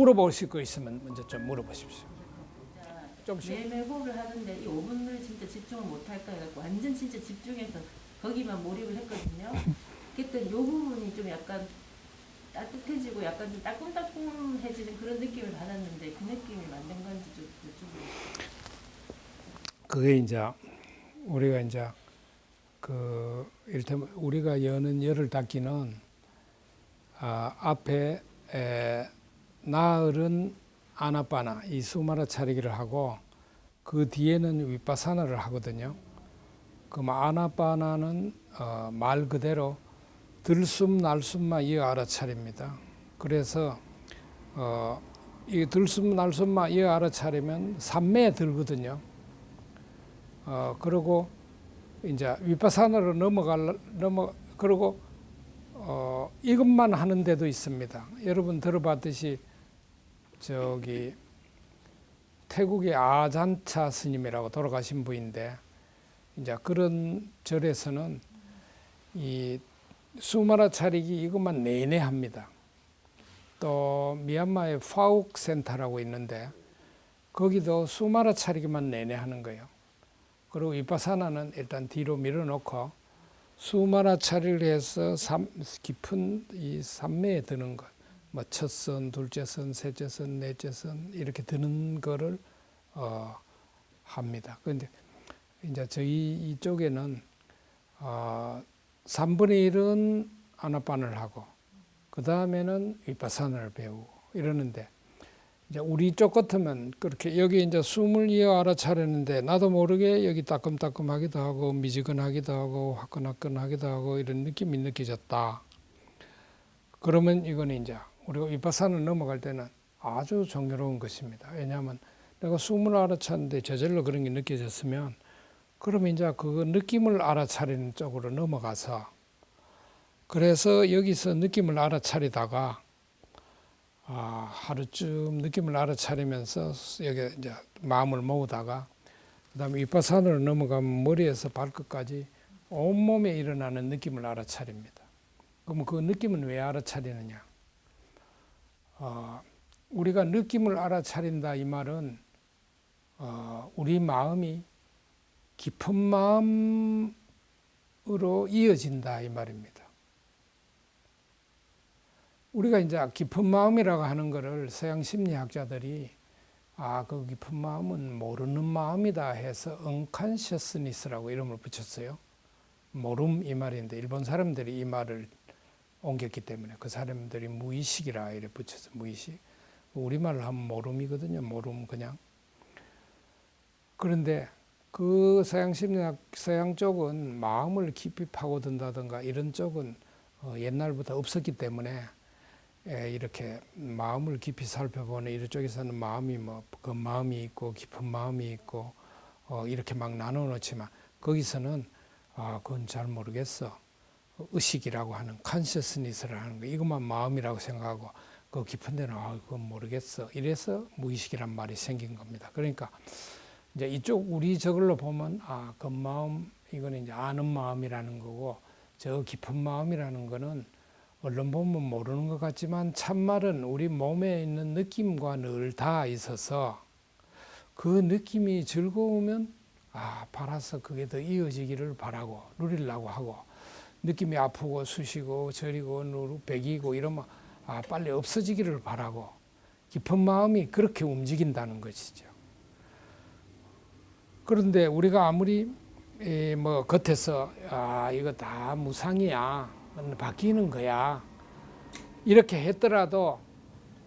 물어보실 거 있으면 먼저 좀 물어보십시오. 좀씩. 매일 호흡을 하는데 이 5분을 진짜 집중을 못할까 해갖고 완전 진짜 집중해서 거기만 몰입을 했거든요. 그때 이 부분이 좀 약간 따뜻해지고 약간 좀 따끔따끔해지는 그런 느낌을 받았는데 그 느낌이 맞는 건지 좀 여쭤보세요. 그게 이제 우리가 이제 그 이를테면 우리가 여는 열을 닦기는 앞에 나흘은 아나빠나 이 수마라 차리기를 하고 그 뒤에는 위파사나를 하거든요. 그럼 아나빠나는 말 그대로 들숨 날숨만 이어 알아차립니다. 그래서 이 들숨 날숨만 이어 알아차리면 삼매에 들거든요. 그리고 이제 위파사나로 그리고 이것만 하는 데도 있습니다. 여러분 들어봤듯이 저기 태국의 아잔차 스님이라고 돌아가신 분인데 이제 그런 절에서는 이 수마라 차리기 이것만 내내 합니다. 또 미얀마의 파욱 센터라고 있는데 거기도 수마라 차리기만 내내 하는 거예요. 그리고 위파사나는 일단 뒤로 밀어놓고 수마라 차리를 해서 깊은 이 삼매에 드는 것, 뭐 첫 선, 둘째 선, 셋째 선, 넷째 선 이렇게 드는 거를 합니다. 그런데 이제 저희 이쪽에는 3분의 1은 아나빠나를 하고 그 다음에는 위파사나를 배우고 이러는데 이제 우리 쪽 같으면 그렇게 여기 이제 숨을 이어 알아차리는데 나도 모르게 여기 따끔따끔하기도 하고 미지근하기도 하고 화끈화끈하기도 하고 이런 느낌이 느껴졌다. 그러면 이거는 이제 우리가 위파사나 넘어갈 때는 아주 정교로운 것입니다. 왜냐하면 내가 숨을 알아차는데 저절로 그런 게 느껴졌으면 그러면 이제 그 느낌을 알아차리는 쪽으로 넘어가서 그래서 여기서 느낌을 알아차리다가 하루쯤 느낌을 알아차리면서 여기 이제 마음을 모으다가 그다음에 위파사나로 넘어가면 머리에서 발끝까지 온몸에 일어나는 느낌을 알아차립니다. 그러면 그 느낌은 왜 알아차리느냐? 우리가 느낌을 알아차린다 이 말은 우리 마음이 깊은 마음으로 이어진다 이 말입니다. 우리가 이제 깊은 마음이라고 하는 것을 서양 심리학자들이 그 깊은 마음은 모르는 마음이다 해서 언컨셔스니스라고 이름을 붙였어요. 모름 이 말인데 일본 사람들이 이 말을 옮겼기 때문에 그 사람들이 무의식이라 이렇게 붙여서 무의식. 우리말로 하면 모름이거든요. 모름 그냥. 그런데 그 서양 심리학 서양 쪽은 마음을 깊이 파고든다든가 이런 쪽은 옛날부터 없었기 때문에 이렇게 마음을 깊이 살펴보는 이쪽에서는 마음이 뭐 그 마음이 있고 깊은 마음이 있고 이렇게 막 나눠 놓지만 거기서는 그건 잘 모르겠어. 의식이라고 하는 컨셔스니스를 하는 거 이것만 마음이라고 생각하고 그 깊은 데는 그건 모르겠어. 이래서 무의식이란 말이 생긴 겁니다. 그러니까 이제 이쪽 우리 저걸로 보면 그 마음 이거는 이제 아는 마음이라는 거고 저 깊은 마음이라는 거는 얼른 보면 모르는 것 같지만 참말은 우리 몸에 있는 느낌과 늘 닿아 있어서 그 느낌이 즐거우면 바라서 그게 더 이어지기를 바라고 누리려고 하고 느낌이 아프고 쑤시고 저리고 배기고 이러면 빨리 없어지기를 바라고 깊은 마음이 그렇게 움직인다는 것이죠. 그런데 우리가 아무리 뭐 겉에서 이거 다 무상이야 바뀌는 거야 이렇게 했더라도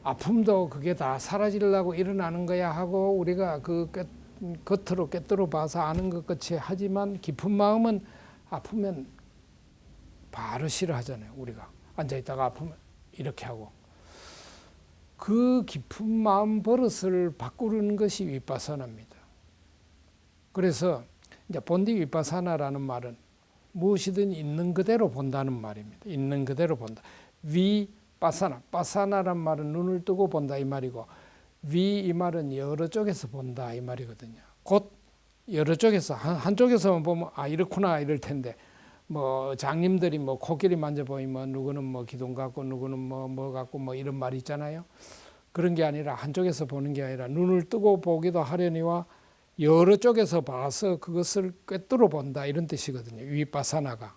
아픔도 그게 다 사라지려고 일어나는 거야 하고 우리가 그 겉으로 꿰뚫어 봐서 아는 것 같이 하지만 깊은 마음은 아프면 바로 싫어하잖아요. 우리가 앉아있다가 아프면 이렇게 하고 그 깊은 마음 버릇을 바꾸는 것이 위파사나입니다. 그래서 이제 본디 위파사나라는 말은 무엇이든 있는 그대로 본다는 말입니다. 있는 그대로 본다. 위파사나, 파사나란 말은 눈을 뜨고 본다 이 말이고 이 말은 여러 쪽에서 본다 이 말이거든요. 곧 여러 쪽에서 한쪽에서만 보면 이렇구나 이럴 텐데 뭐 장님들이 뭐 코끼리 만져보이면 누구는 뭐 기둥 같고 누구는 뭐 같고 뭐 이런 말이 있잖아요. 그런 게 아니라 한쪽에서 보는 게 아니라 눈을 뜨고 보기도 하려니와 여러 쪽에서 봐서 그것을 꿰뚫어 본다 이런 뜻이거든요. 위파사나가.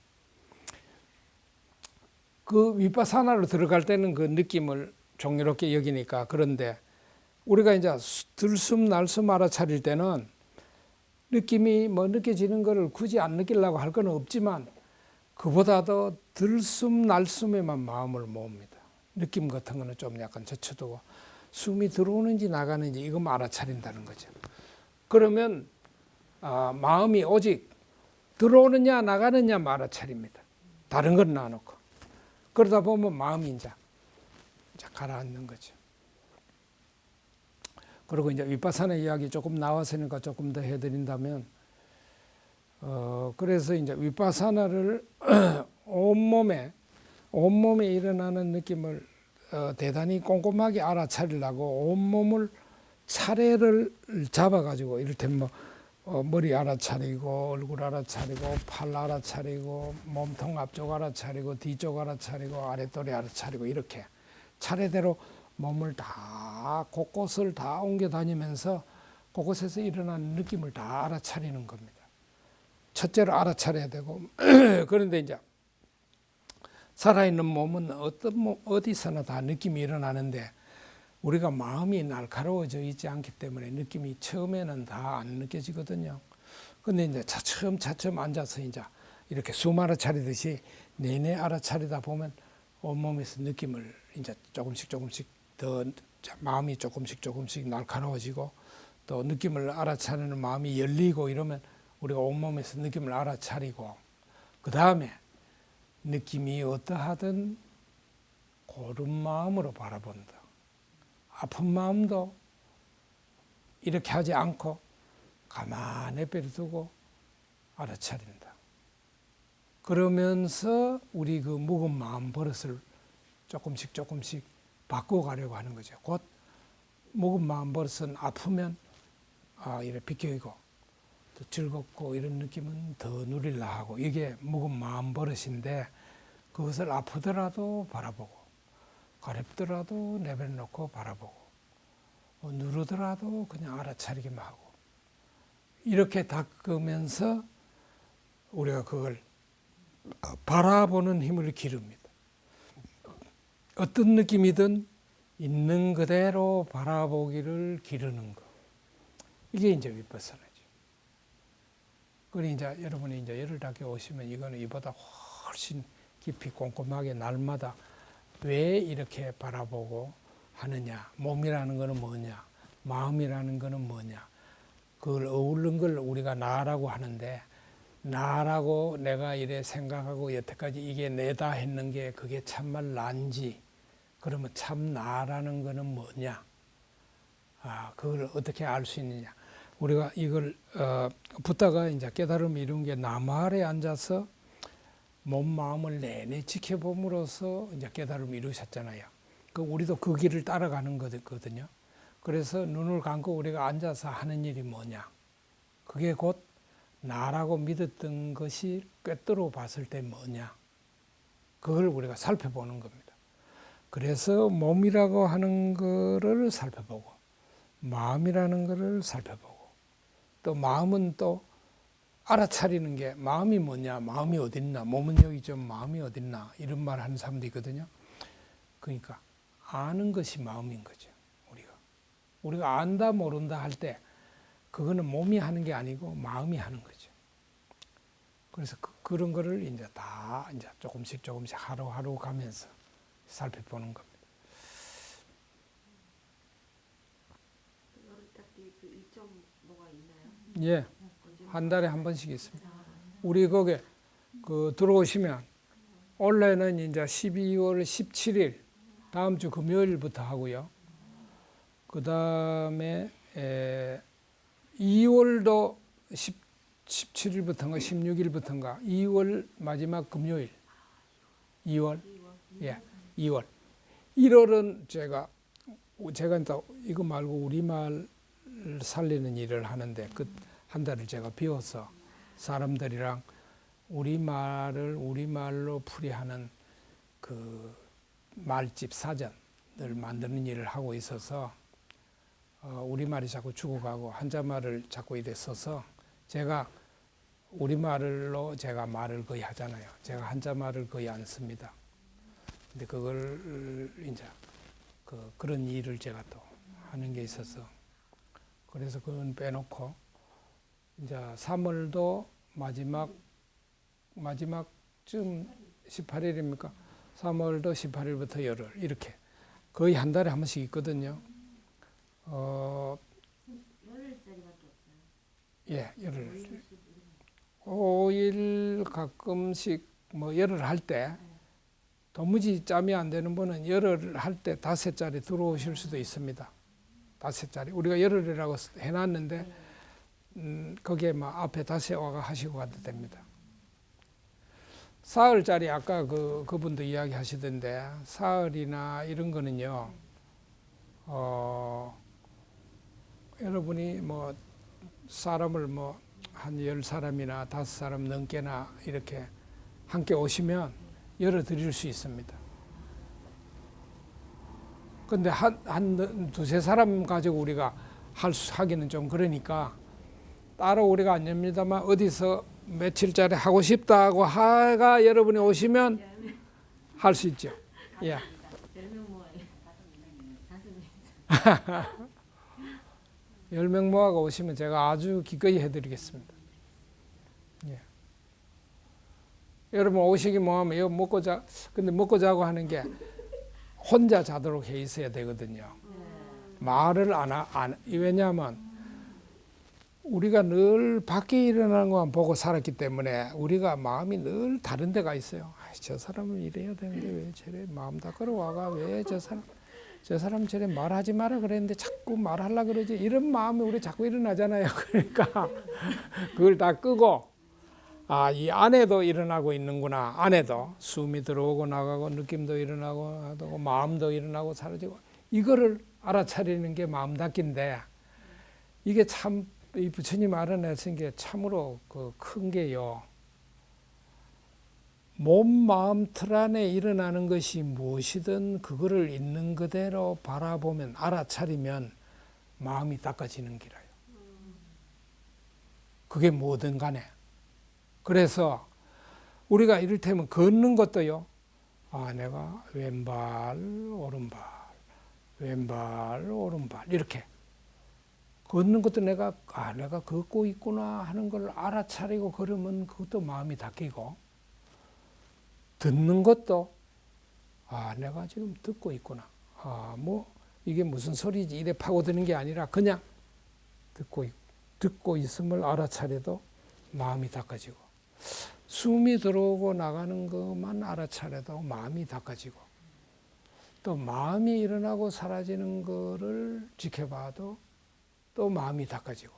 그 위파사나로 들어갈 때는 그 느낌을 종류롭게 여기니까 그런데 우리가 이제 들숨 날숨 알아차릴 때는 느낌이 뭐 느껴지는 것을 굳이 안 느끼려고 할 건 없지만 그보다도 들숨 날숨에만 마음을 모읍니다. 느낌 같은 거는 좀 약간 젖혀두고 숨이 들어오는지 나가는지 이것만 알아차린다는 거죠. 그러면 마음이 오직 들어오느냐 나가느냐만 알아차립니다. 다른 건 놔놓고. 그러다 보면 마음이 이제 가라앉는 거죠. 그리고 이제 위파사나 이야기 조금 나왔으니까 조금 더 해드린다면, 그래서 이제 위파사나를 온몸에 일어나는 느낌을 대단히 꼼꼼하게 알아차리려고 온몸을 차례를 잡아가지고 이를테면 머리 알아차리고 얼굴 알아차리고 팔 알아차리고 몸통 앞쪽 알아차리고 뒤쪽 알아차리고 아랫도리 알아차리고 이렇게 차례대로 몸을 다 곳곳을 다 옮겨 다니면서 그곳에서 일어나는 느낌을 다 알아차리는 겁니다. 첫째로 알아차려야 되고 그런데 이제 살아있는 몸은 어디서나 다 느낌이 일어나는데 우리가 마음이 날카로워져 있지 않기 때문에 느낌이 처음에는 다 안 느껴지거든요. 근데 이제 차츰 앉아서 이제 이렇게 숨 알아차리듯이 내내 알아차리다 보면 온몸에서 느낌을 이제 조금씩 더 마음이 조금씩 날카로워지고 또 느낌을 알아차리는 마음이 열리고 이러면 우리가 온몸에서 느낌을 알아차리고 그 다음에 느낌이 어떠하든 고른 마음으로 바라본다. 아픈 마음도 이렇게 하지 않고 가만히 내버려두고 알아차린다. 그러면서 우리 그 묵은 마음 버릇을 조금씩 바꿔가려고 하는 거죠. 곧 묵은 마음 버릇은 아프면 이렇게 비껴있고 또 즐겁고 이런 느낌은 더 누리려 하고 이게 묵은 마음 버릇인데 그것을 아프더라도 바라보고 가렵더라도 내버려놓고 바라보고 누르더라도 그냥 알아차리기만 하고 이렇게 닦으면서 우리가 그걸 바라보는 힘을 기릅니다. 어떤 느낌이든 있는 그대로 바라보기를 기르는 거. 이게 이제 위파사나죠. 그러니 이제 여러분이 이제 열흘답게 오시면 이거는 이보다 훨씬 깊이 꼼꼼하게 날마다 왜 이렇게 바라보고 하느냐. 몸이라는 거는 뭐냐. 마음이라는 거는 뭐냐. 그걸 어울른 걸 우리가 나라고 하는데 나라고 내가 이래 생각하고 여태까지 이게 내다 했는 게 그게 참말 난지 그러면 참 나라는 거는 뭐냐. 그걸 어떻게 알 수 있느냐. 우리가 이걸 붓다가 이제 깨달음을 이룬 게 나무 아래 앉아서 몸 마음을 내내 지켜봄으로써 이제 깨달음을 이루셨잖아요. 그 우리도 그 길을 따라가는 거거든요. 그래서 눈을 감고 우리가 앉아서 하는 일이 뭐냐. 그게 곧 나라고 믿었던 것이 꿰뚫어 봤을 때 뭐냐. 그걸 우리가 살펴보는 겁니다. 그래서 몸이라고 하는 거를 살펴보고 마음이라는 거를 살펴보고 또 마음은 또 알아차리는 게 마음이 뭐냐, 마음이 어딨나, 몸은 여기 좀 마음이 어딨나 이런 말 하는 사람도 있거든요. 그러니까 아는 것이 마음인 거죠. 우리가 안다 모른다 할 때 그거는 몸이 하는 게 아니고 마음이 하는 거죠. 그래서 그런 거를 이제 다 이제 조금씩 하루하루 가면서 살펴보는 겁니다. 그 일정 뭐가 있나요? 예, 한 달에 한 번씩 있습니다. 우리 거기에 들어오시면 원래는 이제 12월 17일 다음 주 금요일부터 하고요. 그 다음에 2월도 17일부터인가 16일부터인가 2월 마지막 금요일 2월 예 2월 1월은 제가 이거 말고 우리말 살리는 일을 하는데 그 한 달을 제가 비워서 사람들이랑 우리말을 우리말로 풀이하는 그 말집 사전 만드는 일을 하고 있어서 우리말이 자꾸 죽어가고 한자말을 자꾸 이래 써서 제가 우리말로 제가 말을 거의 하잖아요. 제가 한자말을 거의 안 씁니다. 근데 그걸 이제 그런 일을 제가 또 하는 게 있어서 그래서 그건 빼놓고 이제 3월도 마지막쯤 18일입니까? 3월도 18일부터 열흘 이렇게 거의 한 달에 한 번씩 있거든요. 열흘짜리밖에 없어요. 예, 열흘. 5일 가끔씩 뭐 열흘 할 때 도무지 짬이 안 되는 분은 열흘 할 때 5자리 들어오실 수도 있습니다. 5자리. 우리가 열흘이라고 해놨는데 거기에 막 앞에 5에 와가 하시고 가도 됩니다. 사흘짜리 아까 그분도 이야기 하시던데 사흘이나 이런 거는요. 여러분이 뭐 사람을 뭐 한 10사람이나 5사람 넘게나 이렇게 함께 오시면 열어 드릴 수 있습니다. 근데 한 두세 사람 가지고 우리가 하기는 좀 그러니까 따로 우리가 안 엽니다만 어디서 며칠짜리 하고 싶다고 하가 여러분이 오시면 할 수 있죠. 예. 10명 모아요. 5명. 10명 모아가 오시면 제가 아주 기꺼이 해드리겠습니다. 예. 여러분 오시기 뭐하면 이거 먹고 자, 근데 먹고 자고 하는 게 혼자 자도록 해 있어야 되거든요. 말을 왜냐하면 우리가 늘 밖에 일어나는 것만 보고 살았기 때문에 우리가 마음이 늘 다른 데가 있어요. 저 사람은 이래야 되는데 왜 저래 마음 다 끌어와가 왜 저 사람 저래 말하지 마라 그랬는데 자꾸 말하려고 그러지 이런 마음이 우리 자꾸 일어나잖아요. 그러니까 그걸 다 끄고 이 안에도 일어나고 있는구나. 안에도 숨이 들어오고 나가고 느낌도 일어나고 마음도 일어나고 사라지고 이거를 알아차리는 게 마음 닫기인데 이게 참 이 부처님 알아내신 게 참으로 큰 게요. 몸, 마음 틀 안에 일어나는 것이 무엇이든 그거를 있는 그대로 바라보면 알아차리면 마음이 닦아지는 기라요. 그게 뭐든 간에. 그래서 우리가 이를테면 걷는 것도요. 내가 왼발, 오른발, 왼발, 오른발 이렇게 걷는 것도 내가 걷고 있구나 하는 걸 알아차리고 걸으면 그것도 마음이 닦이고 듣는 것도 내가 지금 듣고 있구나. 뭐 이게 무슨 소리지 이래 파고드는 게 아니라 그냥 듣고 있음을 알아차려도 마음이 닦아지고 숨이 들어오고 나가는 것만 알아차려도 마음이 닦아지고 또 마음이 일어나고 사라지는 거를 지켜봐도 또 마음이 닦아지고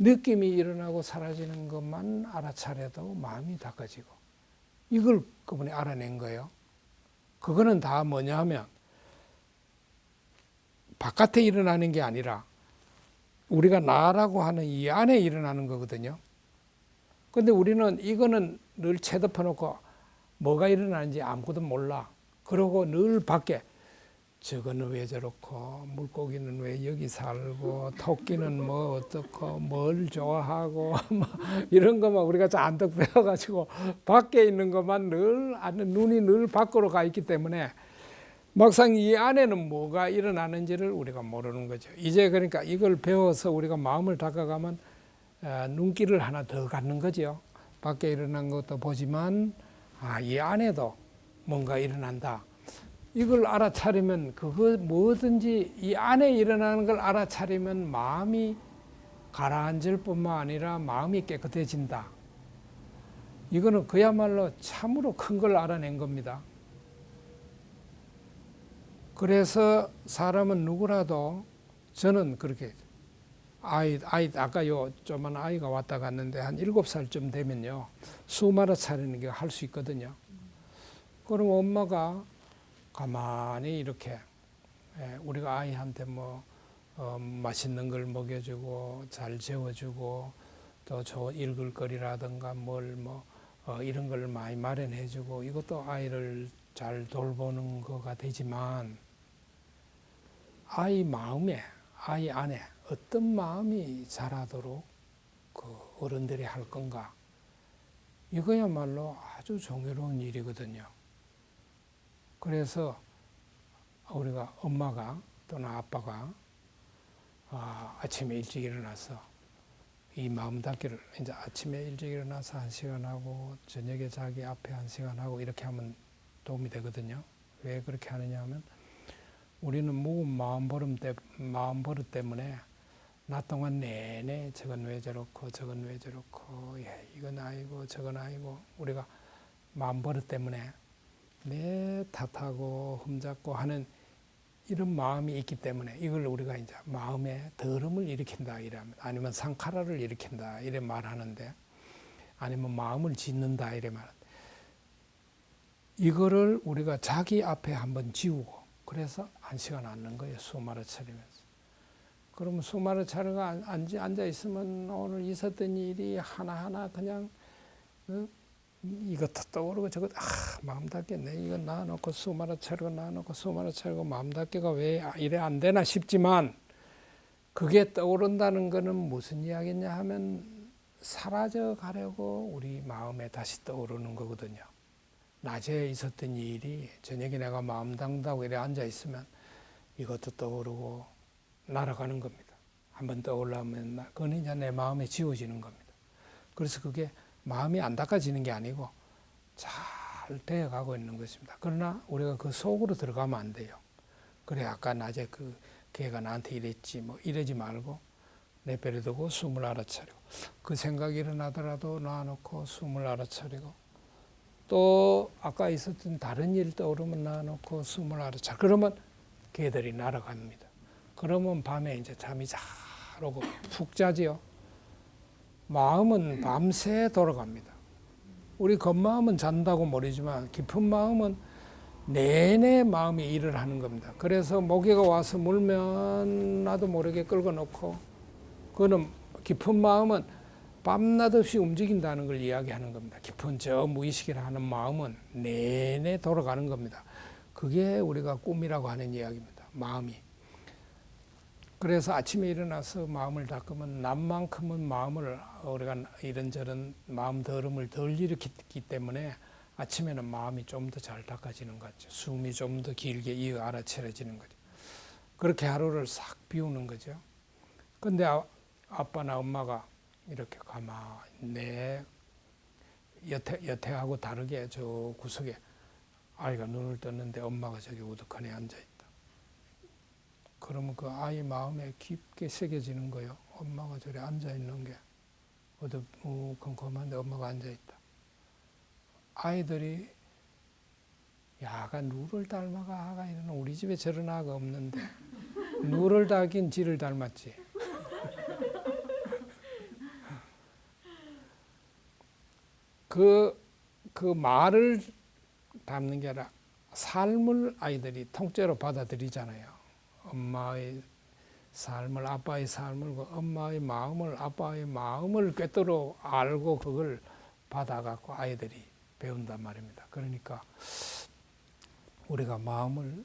느낌이 일어나고 사라지는 것만 알아차려도 마음이 닦아지고 이걸 그분이 알아낸 거예요. 그거는 다 뭐냐 하면 바깥에 일어나는 게 아니라 우리가 나라고 하는 이 안에 일어나는 거거든요. 근데 우리는 이거는 늘 채덮어 놓고 뭐가 일어나는지 아무것도 몰라. 그러고 늘 밖에 저거는 왜 저렇고 물고기는 왜 여기 살고 토끼는 뭐 어떻고 뭘 좋아하고 뭐 이런 것만 우리가 잔뜩 배워가지고 밖에 있는 것만 늘 눈이 늘 밖으로 가 있기 때문에 막상 이 안에는 뭐가 일어나는지를 우리가 모르는 거죠. 이제 그러니까 이걸 배워서 우리가 마음을 닦아가면 눈길을 하나 더 갖는 거죠. 밖에 일어난 것도 보지만 이 안에도 뭔가 일어난다. 이걸 알아차리면 그거 뭐든지 이 안에 일어나는 걸 알아차리면 마음이 가라앉을 뿐만 아니라 마음이 깨끗해진다. 이거는 그야말로 참으로 큰 걸 알아낸 겁니다. 그래서 사람은 누구라도 저는 그렇게 아이 아까 조그만 아이가 왔다 갔는데 한 7살쯤 되면요 숨 알아차리는 게 할 수 있거든요. 그럼 엄마가 가만히 이렇게 우리가 아이한테 맛있는 걸 먹여주고 잘 재워주고 또 읽을 거리라든가 이런 걸 많이 마련해주고 이것도 아이를 잘 돌보는 거가 되지만 아이 마음에, 아이 안에 어떤 마음이 자라도록 그 어른들이 할 건가. 이거야말로 아주 종교로운 일이거든요. 그래서 우리가 엄마가 또는 아빠가 아침에 일찍 일어나서 이 마음 닫기를 이제 아침에 일찍 일어나서 1시간 하고 저녁에 자기 앞에 1시간 하고 이렇게 하면 도움이 되거든요. 왜 그렇게 하느냐 하면 우리는 무거운 마음 버릇 때문에 낮 동안 내내 저건 왜 저렇고 저건 왜 저렇고 이건 아니고 저건 아니고 우리가 마음 버릇 때문에 내 탓하고 흠잡고 하는 이런 마음이 있기 때문에 이걸 우리가 이제 마음에 더름을 일으킨다 이러면 아니면 상카라를 일으킨다 이래 말하는데 아니면 마음을 짓는다 이래 말하는데 이거를 우리가 자기 앞에 한번 지우고 그래서 1시간 앉는 거예요. 수마를 차리면서. 그러면 수마를 차려가 앉아 있으면 오늘 있었던 일이 하나하나 그냥 이것도 떠오르고 저것 마음 닫겠네. 이거 놔놓고 수마를 차리고 놔놓고 수마를 차리고 마음 닫기가 왜 이래 안 되나 싶지만 그게 떠오른다는 거는 무슨 이야기냐 하면 사라져 가려고 우리 마음에 다시 떠오르는 거거든요. 낮에 있었던 일이 저녁에 내가 마음 닫는다고 이래 앉아 있으면 이것도 떠오르고 날아가는 겁니다. 한번 떠올라면 그건 이제 내 마음에 지워지는 겁니다. 그래서 그게 마음이 안 닦아지는 게 아니고 잘 되어가고 있는 것입니다. 그러나 우리가 그 속으로 들어가면 안 돼요. 그래 아까 낮에 걔가 나한테 이랬지 뭐 이러지 말고 내버려 두고 숨을 알아차리고 그 생각이 일어나더라도 놔놓고 숨을 알아차리고 또 아까 있었던 다른 일 떠오르면 놔놓고 숨을 알아차리고 그러면 걔들이 날아갑니다. 그러면 밤에 이제 잠이 잘 오고 푹 자지요. 마음은 밤새 돌아갑니다. 우리 겉마음은 잔다고 모르지만 깊은 마음은 내내 마음이 일을 하는 겁니다. 그래서 모기가 와서 물면 나도 모르게 끌고 놓고 그거는 깊은 마음은 밤낮 없이 움직인다는 걸 이야기하는 겁니다. 깊은 저 무의식이라 하는 마음은 내내 돌아가는 겁니다. 그게 우리가 꿈이라고 하는 이야기입니다. 마음이. 그래서 아침에 일어나서 마음을 닦으면 낮만큼은 마음을 우리가 이런저런 마음 더름을 덜 일으키기 때문에 아침에는 마음이 좀 더 잘 닦아지는 거죠. 숨이 좀 더 길게 이어 알아차려지는 거죠. 그렇게 하루를 싹 비우는 거죠. 근데 아빠나 엄마가 이렇게 가만히 내 여태하고 다르게 저 구석에 아이가 눈을 떴는데 엄마가 저기 우두커니 앉아있다. 그러면 그 아이 마음에 깊게 새겨지는 거예요. 엄마가 저리 앉아있는 게 어두컴컴한데 엄마가 앉아있다. 아이들이 야가 누를 닮아가 하가 이러는 우리 집에 저런 아가 없는데 누를 닮긴 지를 닮았지. 그 말을 닮는 게 아니라 삶을 아이들이 통째로 받아들이잖아요. 엄마의 삶을 아빠의 삶을 엄마의 마음을 아빠의 마음을 꿰뚫어 알고 그걸 받아갖고 아이들이 배운단 말입니다. 그러니까 우리가 마음을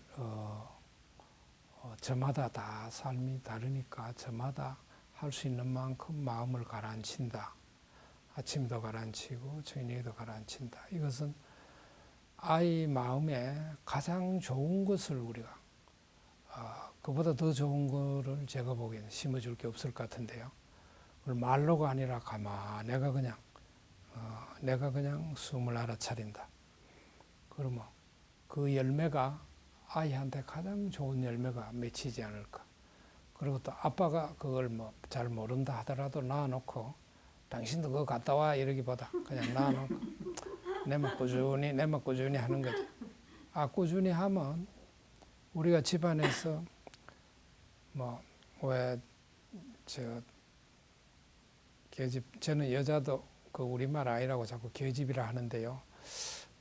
저마다 다 삶이 다르니까 저마다 할 수 있는 만큼 마음을 가라앉힌다. 아침도 가라앉히고 저녁에도 가라앉힌다. 이것은 아이 마음에 가장 좋은 것을 우리가 그보다 더 좋은 거를 제가 보기에는 심어줄 게 없을 것 같은데요. 그걸 말로가 아니라 가만 내가 그냥 숨을 알아차린다. 그러면 그 열매가 아이한테 가장 좋은 열매가 맺히지 않을까. 그리고 또 아빠가 그걸 뭐 잘 모른다 하더라도 놔놓고 당신도 그거 갔다 와 이러기보다 그냥 놔놓고 내만 꾸준히 하는 거지. 꾸준히 하면 우리가 집안에서 저는 여자도 그 우리말 아이라고 자꾸 겨집이라 하는데요.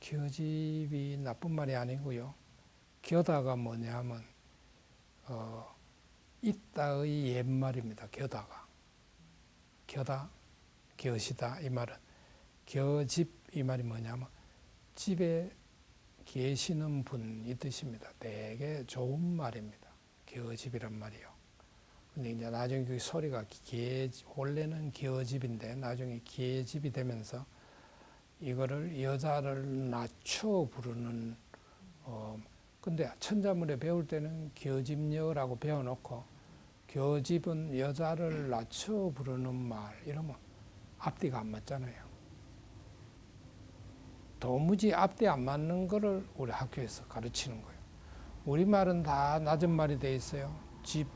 겨집이 나쁜 말이 아니고요. 겨다가 뭐냐 하면 있다의 옛말입니다. 겨다가. 겨다, 겨시다 이 말은. 겨집 이 말이 뭐냐면 집에 계시는 분이 뜻입니다. 되게 좋은 말입니다. 기어집이란 말이에요. 근데 이제 나중에 그 소리가 원래는 기어집인데 나중에 기해집이 되면서 이거를 여자를 낮춰 부르는 근데 천자문에 배울 때는 기어집녀라고 배워놓고 기어집은 여자를 낮춰 부르는 말 이러면 앞뒤가 안 맞잖아요. 도무지 앞뒤 안 맞는 거를 우리 학교에서 가르치는 거예요. 우리말은 다 낮은 말이 돼 있어요. 집,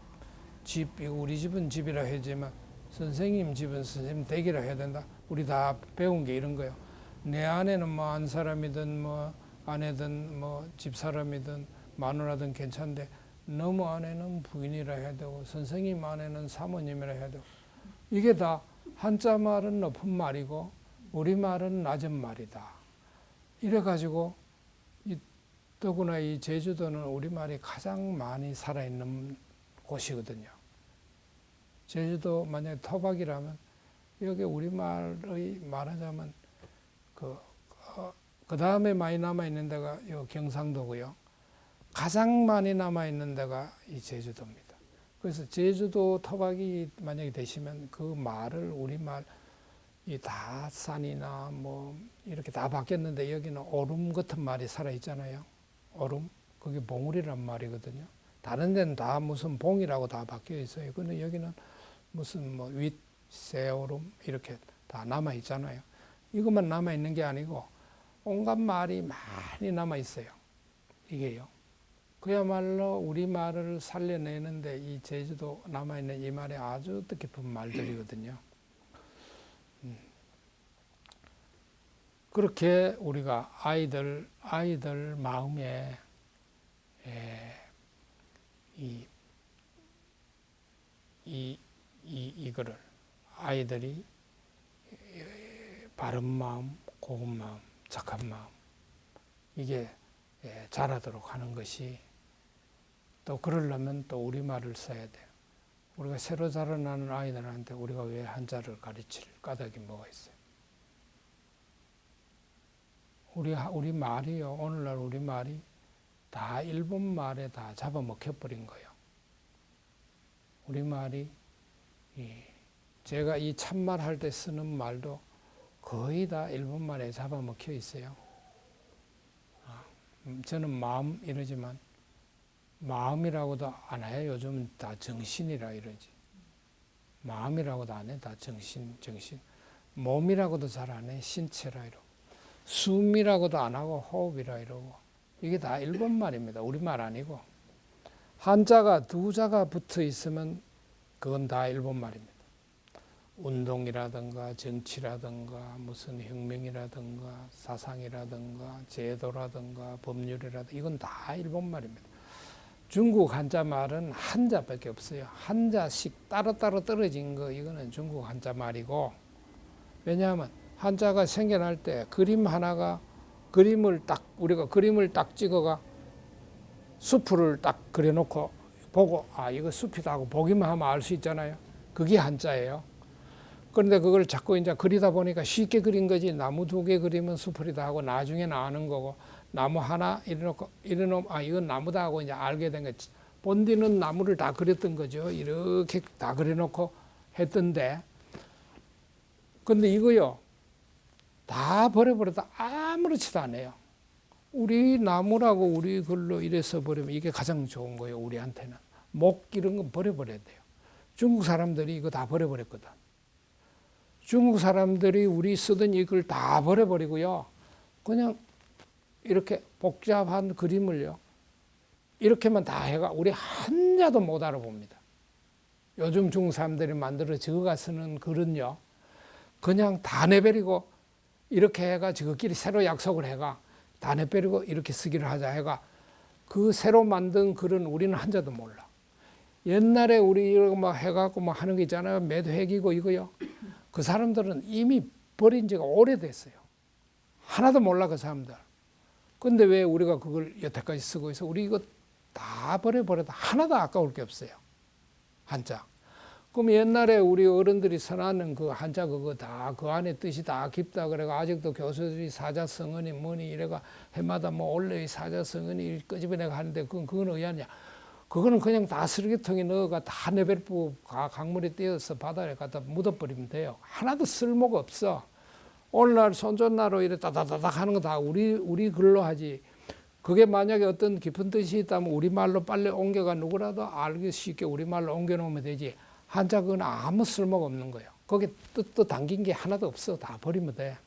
이거 우리 집은 집이라 하지만 선생님 집은 선생님 댁이라 해야 된다. 우리 다 배운 게 이런 거예요. 내 아내는 뭐 안 사람이든 뭐 아내든 뭐 집사람이든 마누라든 괜찮은데 너무 아내는 부인이라 해야 되고 선생님 아내는 사모님이라 해야 되고 이게 다 한자 말은 높은 말이고 우리 말은 낮은 말이다. 이래가지고 더구나 이 제주도는 우리말이 가장 많이 살아있는 곳이거든요. 제주도 만약에 토박이라면 여기 우리말의 말하자면 그 다음에 많이 남아있는 데가 요 경상도고요. 가장 많이 남아있는 데가 이 제주도입니다. 그래서 제주도 토박이 만약에 되시면 그 말을 우리말 이 다 산이나 뭐 이렇게 다 바뀌었는데 여기는 오름 같은 말이 살아있잖아요. 오름, 그게 봉우리란 말이거든요. 다른 데는 다 무슨 봉이라고 다 바뀌어 있어요. 근데 여기는 무슨 뭐 윗, 새오름 이렇게 다 남아 있잖아요. 이것만 남아 있는 게 아니고 온갖 말이 많이 남아 있어요. 이게요. 그야말로 우리 말을 살려내는데 이 제주도 남아 있는 이 말이 아주 뜻깊은 말들이거든요. 그렇게 우리가 아이들 마음에 이거를 아이들이 바른 마음, 고운 마음, 착한 마음 이게 자라도록 하는 것이 또 그러려면 또 우리말을 써야 돼요. 우리가 새로 자라나는 아이들한테 우리가 왜 한자를 가르칠 까닭이 뭐가 있어요? 우리 말이요. 오늘날 우리 말이 다 일본 말에 다 잡아먹혀버린 거예요. 우리 말이 제가 이 참말 할 때 쓰는 말도 거의 다 일본 말에 잡아먹혀 있어요. 저는 마음 이러지만 마음이라고도 안 해요. 요즘은 다 정신이라 이러지. 마음이라고도 안 해. 다 정신. 몸이라고도 잘 안 해. 신체라 이러고. 숨이라고도 안 하고 호흡이라 이러고. 이게 다 일본 말입니다. 우리 말 아니고. 한자가 두 자가 붙어 있으면 그건 다 일본 말입니다. 운동이라든가 정치라든가 무슨 혁명이라든가 사상이라든가 제도라든가 법률이라든가 이건 다 일본 말입니다. 중국 한자 말은 한자밖에 없어요. 한자씩 따로따로 떨어진 거 이거는 중국 한자 말이고 왜냐하면 한자가 생겨날 때 그림 하나가 우리가 그림을 딱 찍어가 숲을 딱 그려놓고 보고 이거 숲이다 하고 보기만 하면 알 수 있잖아요. 그게 한자예요. 그런데 그걸 자꾸 이제 그리다 보니까 쉽게 그린 거지 나무 2개 그리면 숲이다 하고 나중에는 아는 거고 나무 하나 이래놓으면 이건 나무다 하고 이제 알게 된 거지. 본디는 나무를 다 그렸던 거죠. 이렇게 다 그려놓고 했던데 근데 이거요 다 버려버려도 아무렇지도 않아요. 우리 나무라고 우리 글로 이래서 버리면 이게 가장 좋은 거예요. 우리한테는 목 이런 건 버려버려야 돼요. 중국 사람들이 이거 다 버려버렸거든. 중국 사람들이 우리 쓰던 이걸 다 버려버리고요. 그냥 이렇게 복잡한 그림을요. 이렇게만 다 해가 우리 한자도 못 알아봅니다. 요즘 중국 사람들이 만들어 저가 쓰는 글은요. 그냥 다 내버리고 이렇게 해가 저끼리 새로 약속을 해가 다 내버리고 이렇게 쓰기를 하자 해가 그 새로 만든 글은 우리는 한자도 몰라. 옛날에 우리 이거 막 해갖고 막 하는 거 있잖아요. 매도해기고 이거요. 그 사람들은 이미 버린 지가 오래됐어요. 하나도 몰라 그 사람들. 근데 왜 우리가 그걸 여태까지 쓰고 있어? 우리 이거 다 버려버려도 하나도 아까울 게 없어요. 한자. 그럼 옛날에 우리 어른들이 써놨는 그 한자 그거 다 그 안에 뜻이 다 깊다 그래가 아직도 교수들이 사자성어니 뭐니 이래가 해마다 뭐 원래의 사자성어니 끄집어내가 하는데 그건 의아냐? 그거는 그냥 다 쓰레기통에 넣어가 다 내버리고 강물에 띄어서 바다에 갖다 묻어버리면 돼요. 하나도 쓸모가 없어. 오늘날 손전나로 이래 따다다닥 하는 거 다 우리 글로 하지. 그게 만약에 어떤 깊은 뜻이 있다면 우리말로 빨리 옮겨가 누구라도 알기 쉽게 우리말로 옮겨놓으면 되지. 한자 그건 아무 쓸모가 없는 거예요. 거기 뜻도 담긴 게 하나도 없어. 다 버리면 돼.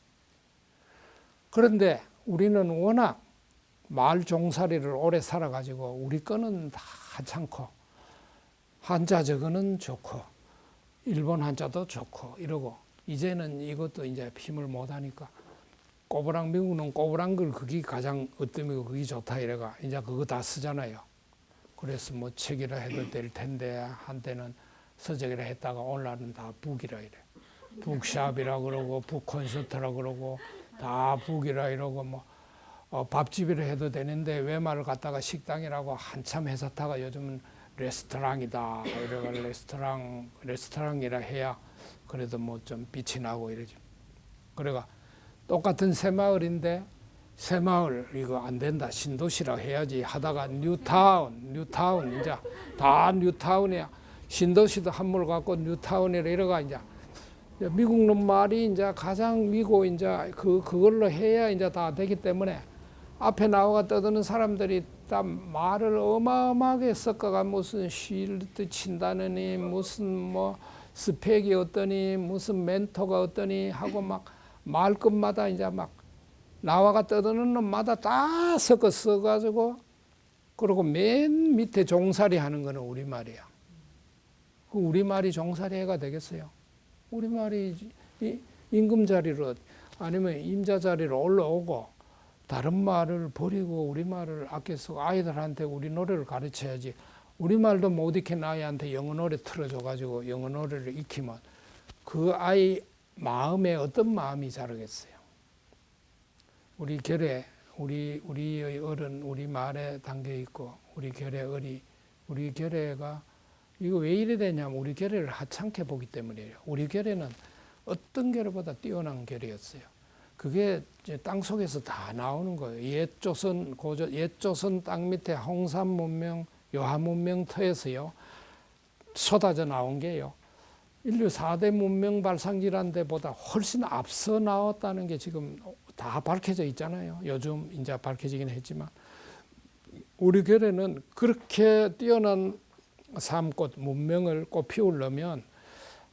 그런데 우리는 워낙 말 종살이를 오래 살아가지고 우리 거는 다 하찮고 한자 저거는 좋고 일본 한자도 좋고 이러고 이제는 이것도 이제 힘을 못하니까 꼬부랑 미국은 꼬부랑 글 그게 가장 어뜸이고 그게 좋다 이래가 이제 그거 다 쓰잖아요. 그래서 뭐 책이라 해도 될 텐데 한때는 서적이라 했다가 오늘날은 다 북이라 이래. 북샵이라 그러고 북콘서트라 그러고 다 북이라 이러고 뭐 밥집이라 해도 되는데 외말을 갖다가 식당이라고 한참 회사타가 요즘은 레스토랑이다 이래가 레스토랑이라 해야 그래도 뭐 좀 빛이 나고 이러지. 그래가 똑같은 새마을인데 새마을 이거 안 된다 신도시라 해야지 하다가 뉴타운 이제 다 뉴타운이야. 신도시도 한물 갖고 뉴타운이라 이래가 이제 미국 놈 말이 이제 가장 미고 이제 그걸로 해야 이제 다 되기 때문에 앞에 나와가 떠드는 사람들이 다 말을 어마어마하게 섞어가 무슨 쉴드 친다느니 무슨 뭐 스펙이 어떠니 무슨 멘토가 어떠니 하고 막 말끝마다 이제 막 나와가 떠드는 놈마다 다 섞어 써가지고 그리고 맨 밑에 종살이 하는 거는 우리말이야. 그 우리말이 종살이해가 되겠어요? 우리말이 임금자리로 아니면 임자자리로 올라오고 다른 말을 버리고 우리말을 아껴서 아이들한테 우리 노래를 가르쳐야지. 우리말도 못 익힌 아이한테 영어 노래 틀어줘가지고 영어 노래를 익히면 그 아이 마음에 어떤 마음이 자라겠어요. 우리 결에 우리의 어른 우리 말에 담겨 있고 우리 결의 어리 우리 결의가 이거 왜 이래 되냐면 우리 결의를 하찮게 보기 때문이에요. 우리 결의는 어떤 결의보다 뛰어난 결의였어요. 그게 이제 땅 속에서 다 나오는 거예요. 옛조선 땅 밑에 홍산 문명, 요하 문명 터에서요 쏟아져 나온 게요. 인류 4대 문명 발상지라는 데보다 훨씬 앞서 나왔다는 게 지금 다 밝혀져 있잖아요. 요즘 이제 밝혀지긴 했지만 우리 결에는 그렇게 뛰어난 삶꽃 문명을 꽃피우려면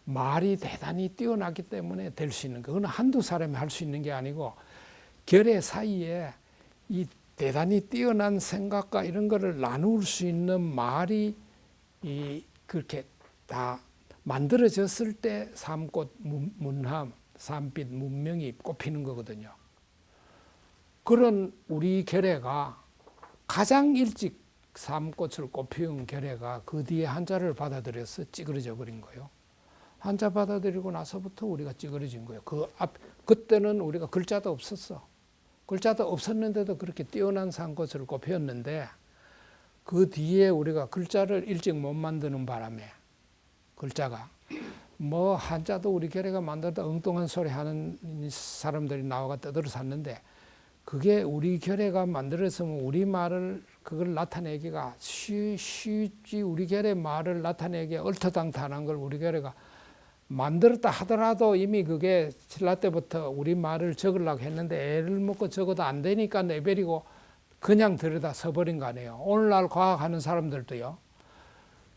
말이 대단히 뛰어나기 때문에 될 수 있는 거예요. 그건 한두 사람이 할 수 있는 게 아니고 결의 사이에 이 대단히 뛰어난 생각과 이런 거를 나눌 수 있는 말이 그렇게 다 만들어졌을 때 삶꽃 문함, 삶빛 문명이 꽃피는 거거든요. 그런 우리 결의가 가장 일찍 삶꽃을 꽃피운 결의가 그 뒤에 한자를 받아들여서 찌그러져 버린 거예요. 한자 받아들이고 나서부터 우리가 찌그러진 거예요. 그때는 우리가 글자도 없었어. 글자도 없었는데도 그렇게 뛰어난 산꽃을 꽃피웠는데 그 뒤에 우리가 글자를 일찍 못 만드는 바람에 글자가 뭐 한자도 우리 결의가 만들다 엉뚱한 소리 하는 사람들이 나와가 떠들어 샀는데 그게 우리 결의가 만들었으면 우리 말을 그걸 나타내기가 쉽지 우리 결의 말을 내기 얼토당토한 걸 우리 결의가 만들었다 하더라도 이미 그게 신라 때부터 우리 말을 적으려고 했는데 애를 먹고 적어도 안 되니까 내버리고 그냥 들여다 써버린 거 아니에요. 오늘날 과학하는 사람들도요.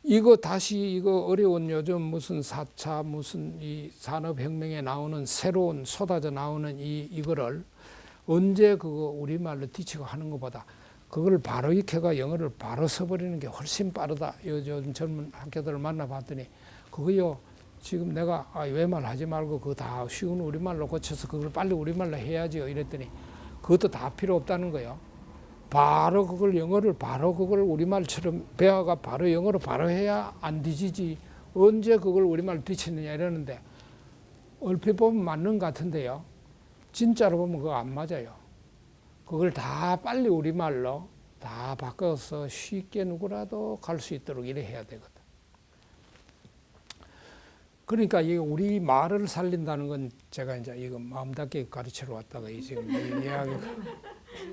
이거 다시 이거 어려운 요즘 무슨 4차 무슨 이 산업혁명에 나오는 새로운 쏟아져 나오는 이거를 언제 그거 우리말로 뒤치고 하는 것보다 그걸 바로 익혀가 영어를 바로 써버리는 게 훨씬 빠르다. 요즘 젊은 학교들을 만나봤더니 그거요. 지금 내가 외말 하지 말고 그거 다 쉬운 우리말로 고쳐서 그걸 빨리 우리말로 해야지요. 이랬더니 그것도 다 필요 없다는 거예요. 바로 그걸 영어를 바로 그걸 우리말처럼 배워가 바로 영어로 바로 해야 안 뒤지지. 언제 그걸 우리말로 뒤치느냐 이러는데 얼핏 보면 맞는 것 같은데요. 진짜로 보면 그거 안 맞아요. 그걸 다 빨리 우리말로 다 바꿔서 쉽게 누구라도 갈 수 있도록 이래 해야 되거든. 그러니까 이 우리 말을 살린다는 건 제가 이제 이거 마음 닿게 가르치러 왔다가 지금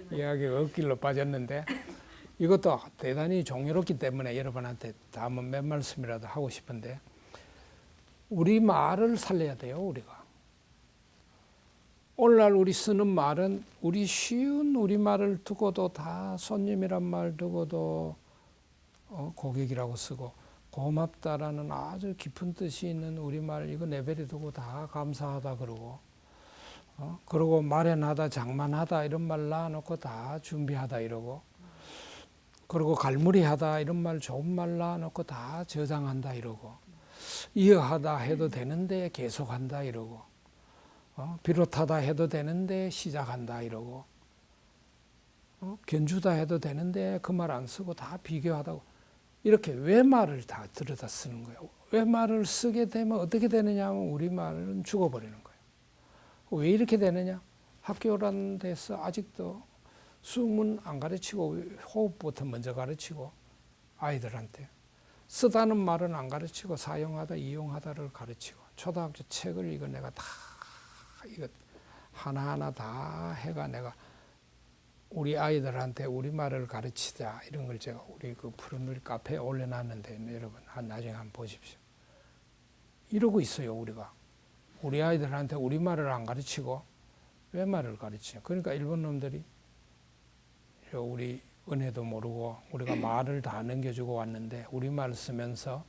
이야기가 엇길로 빠졌는데 이것도 대단히 종교롭기 때문에 여러분한테 한번 몇 말씀이라도 하고 싶은데, 우리 말을 살려야 돼요. 우리가 오늘날 우리 쓰는 말은 우리 쉬운 우리말을 두고도 다 손님이란 말 두고도 고객이라고 쓰고, 고맙다라는 아주 깊은 뜻이 있는 우리말 이거 내버려 두고 다 감사하다 그러고, 그리고 마련하다 장만하다 이런 말 놔놓고 다 준비하다 이러고, 그리고 갈무리하다 이런 말 좋은 말 놔놓고 다 저장한다 이러고, 이어하다 해도 되는데 계속한다 이러고, 비롯하다 해도 되는데 시작한다 이러고, 견주다 해도 되는데 그 말 안 쓰고 다 비교하다고, 이렇게 왜 말을 다 들여다 쓰는 거예요. 왜 말을 쓰게 되면 어떻게 되느냐 하면 우리 말은 죽어버리는 거예요. 왜 이렇게 되느냐? 학교라는 데서 아직도 숨은 안 가르치고 호흡부터 먼저 가르치고, 아이들한테 쓰다는 말은 안 가르치고 사용하다 이용하다를 가르치고, 초등학교 책을 이거 내가 다 이거 하나하나 다 해가 내가 우리 아이들한테 우리말을 가르치자 이런 걸 제가 우리 그 푸른누리 카페에 올려놨는데, 여러분 나중에 한번 보십시오. 이러고 있어요. 우리가 우리 아이들한테 우리말을 안 가르치고 왜 말을 가르치냐. 그러니까 일본 놈들이 우리 은혜도 모르고 우리가 말을 다 넘겨주고 왔는데, 우리말 쓰면서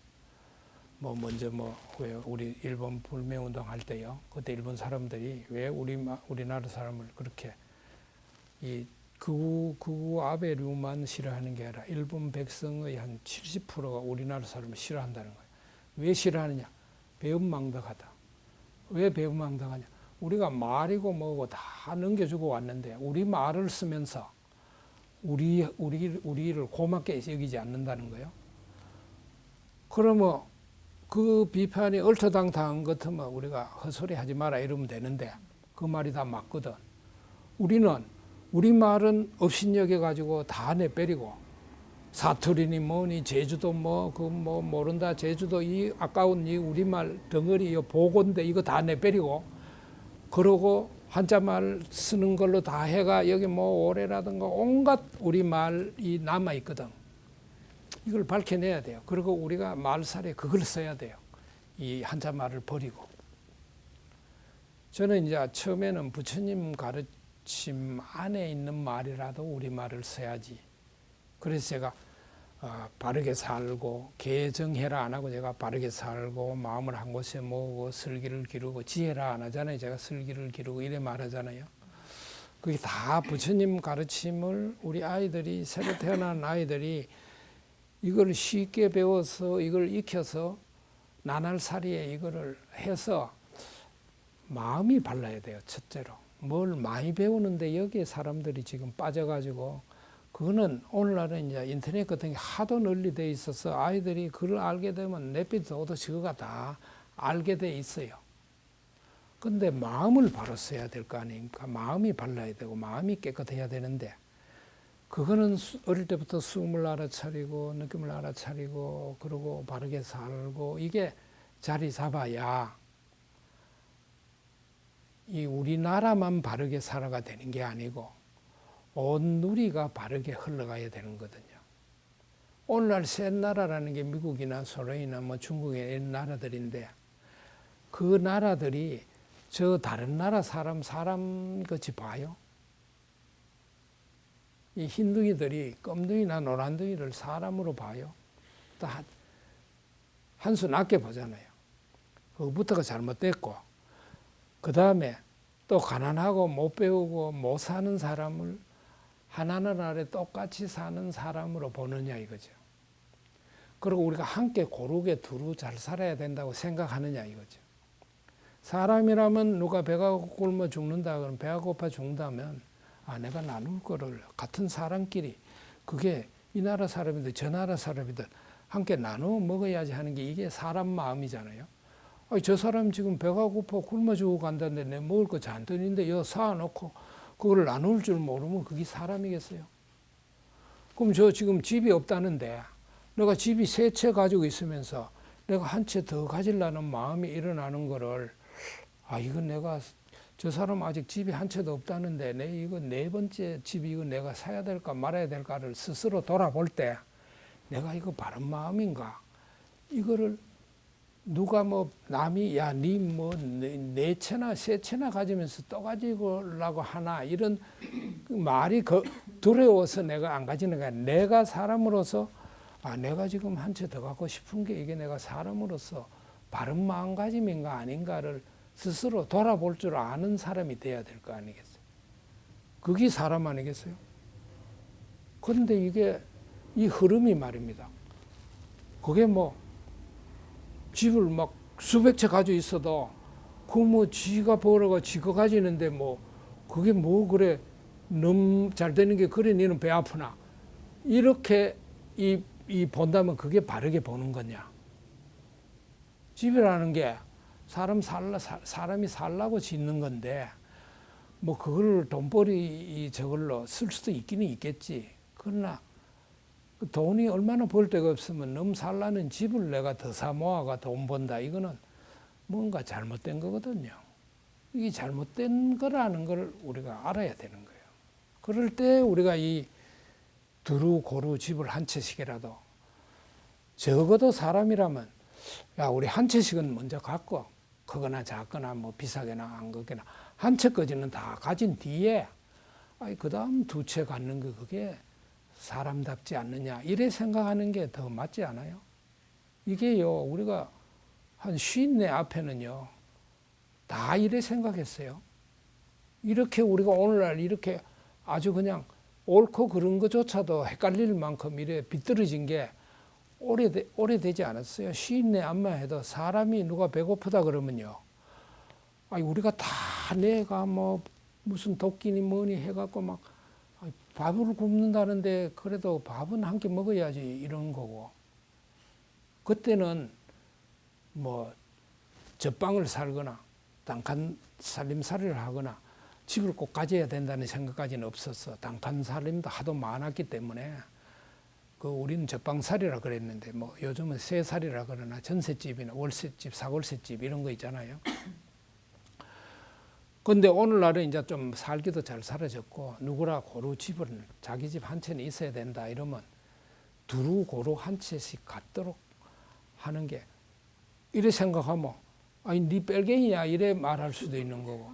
먼저 왜 우리 일본 불매운동 할 때요, 그때 일본 사람들이 왜 우리나라 사람을 그렇게 이 극우 아베류만 싫어하는 게 아니라 일본 백성의 한 70%가 우리나라 사람을 싫어한다는 거예요. 왜 싫어하느냐? 배은망덕하다. 왜 배은망덕하냐? 우리가 말이고 뭐고 다 넘겨주고 왔는데 우리 말을 쓰면서 우리를 고맙게 여기지 않는다는 거예요. 그러면 그 비판이 얼토당당한 것 같으면 우리가 헛소리 하지 마라 이러면 되는데, 그 말이 다 맞거든. 우리는 우리 말은 업신여겨 가지고 다 내버리고, 사투리니 뭐니 제주도 모른다, 제주도 이 아까운 이 우리말 덩어리 이 보고인데 이거 다 내버리고, 그러고 한자말 쓰는 걸로 다 해가 여기 올해라든가 온갖 우리말이 남아 있거든. 이걸 밝혀내야 돼요. 그리고 우리가 말살에 그걸 써야 돼요. 이 한자말을 버리고. 저는 이제 처음에는 부처님 가르침 안에 있는 말이라도 우리말을 써야지. 그래서 제가 바르게 살고 개정해라 안 하고 제가 바르게 살고 마음을 한 곳에 모으고 슬기를 기르고 지혜라 안 하잖아요. 제가 슬기를 기르고 이래 말하잖아요. 그게 다 부처님 가르침을 우리 아이들이, 새로 태어난 아이들이 이걸 쉽게 배워서 이걸 익혀서 나날살이에 이거를 해서 마음이 발라야 돼요. 첫째로. 뭘 많이 배우는데 여기에 사람들이 지금 빠져가지고, 그거는 오늘날은 이제 인터넷 같은 게 하도 널리 돼 있어서 아이들이 그걸 알게 되면 내비둬도 저거가 다 알게 돼 있어요. 근데 마음을 바로 써야 될 거 아닙니까? 마음이 발라야 되고 마음이 깨끗해야 되는데, 그거는 어릴 때부터 숨을 알아차리고 느낌을 알아차리고 그러고 바르게 살고 이게 자리 잡아야 이 우리나라만 바르게 살아가 되는 게 아니고 온 누리가 바르게 흘러가야 되는 거거든요. 오늘날 센 나라라는 게 미국이나 소련이나 중국의 이런 나라들인데, 그 나라들이 저 다른 나라 사람 같이 봐요. 이 흰둥이들이 검둥이나 노란둥이를 사람으로 봐요. 또 한 수 낮게 보잖아요. 그거부터가 잘못됐고, 그 다음에 또 가난하고 못 배우고 못 사는 사람을 하나님 아래 똑같이 사는 사람으로 보느냐 이거죠. 그리고 우리가 함께 고르게 두루 잘 살아야 된다고 생각하느냐 이거죠. 사람이라면 누가 배가 굶어 죽는다 그러면, 배가 고파 죽는다면 내가 나눌 거를 같은 사람끼리, 그게 이 나라 사람이든 저 나라 사람이든 함께 나누어 먹어야지 하는 게 이게 사람 마음이잖아요. 저 사람 지금 배가 고파 굶어 죽어 간다는데 내 먹을 거 잔뜩 있는데 여기 쌓아놓고 그거를 나눌 줄 모르면 그게 사람이겠어요? 그럼 저 지금 집이 없다는데 내가 집이 3채 가지고 있으면서 내가 한 채 더 가지려는 마음이 일어나는 거를, 이건 내가 저 사람 아직 집이 한 채도 없다는데 내 이거 네 번째 집 이거 내가 사야 될까 말아야 될까를 스스로 돌아볼 때 내가 이거 바른 마음인가? 이거를 누가 뭐 남이 야 니 뭐 네 채나 세 채나 가지면서 또 가지고라고 하나 이런 그 말이 두려워서 내가 안 가지는 거야. 내가 사람으로서 내가 지금 한 채 더 갖고 싶은 게 이게 내가 사람으로서 바른 마음가짐인가 아닌가를 스스로 돌아볼 줄 아는 사람이 돼야 될 거 아니겠어요? 그게 사람 아니겠어요? 그런데 이게 이 흐름이 말입니다. 그게 뭐 집을 막 수백 채 가지고 있어도 그 뭐 지가 벌어가 지가 가지는데 뭐 그게 뭐 그래 너무 잘 되는 게 그래 니는 배 아프나 이렇게 이 본다면 그게 바르게 보는 거냐? 집이라는 게 사람이 살라고 짓는 건데 뭐 그걸 돈벌이 저걸로 쓸 수도 있기는 있겠지. 그러나 그 돈이 얼마나 벌 데가 없으면 너무 살라는 집을 내가 더 사 모아가 돈 번다. 이거는 뭔가 잘못된 거거든요. 이게 잘못된 거라는 걸 우리가 알아야 되는 거예요. 그럴 때 우리가 이 두루 고루 집을 한 채씩이라도 적어도 사람이라면 야 우리 한 채씩은 먼저 갖고 크거나 작거나 뭐 비싸게나 안 그게나 한 채까지는 다 가진 뒤에 그 다음 두 채 갖는 거 그게 사람답지 않느냐 이래 생각하는 게 더 맞지 않아요? 이게요 우리가 한 50내 앞에는요 다 이래 생각했어요. 이렇게 우리가 오늘날 이렇게 아주 그냥 옳고 그른 것조차도 헷갈릴 만큼 이래 비뚤어진 게 오래되지 않았어요. 50내 앞만 해도 사람이 누가 배고프다 그러면요 우리가 다 내가 뭐 무슨 도끼니 뭐니 해갖고 막 밥을 굶는다는데 그래도 밥은 한 끼 먹어야지 이런 거고 그때는 뭐 젖방을 살거나 단칸 살림살이를 하거나 집을 꼭 가져야 된다는 생각까지는 없었어. 단칸 살림도 하도 많았기 때문에 그 우리는 젖방살이라 그랬는데 뭐 요즘은 새살이라 그러나 전셋집이나 월세집, 사골세집 이런 거 있잖아요. 근데 오늘날은 이제 좀 살기도 잘 살아졌고 누구라 고루 집을 자기 집 한 채는 있어야 된다 이러면 두루 고루 한 채씩 갖도록 하는 게 이래 생각하면 네 뺄갱이야 이래 말할 수도 있는 거고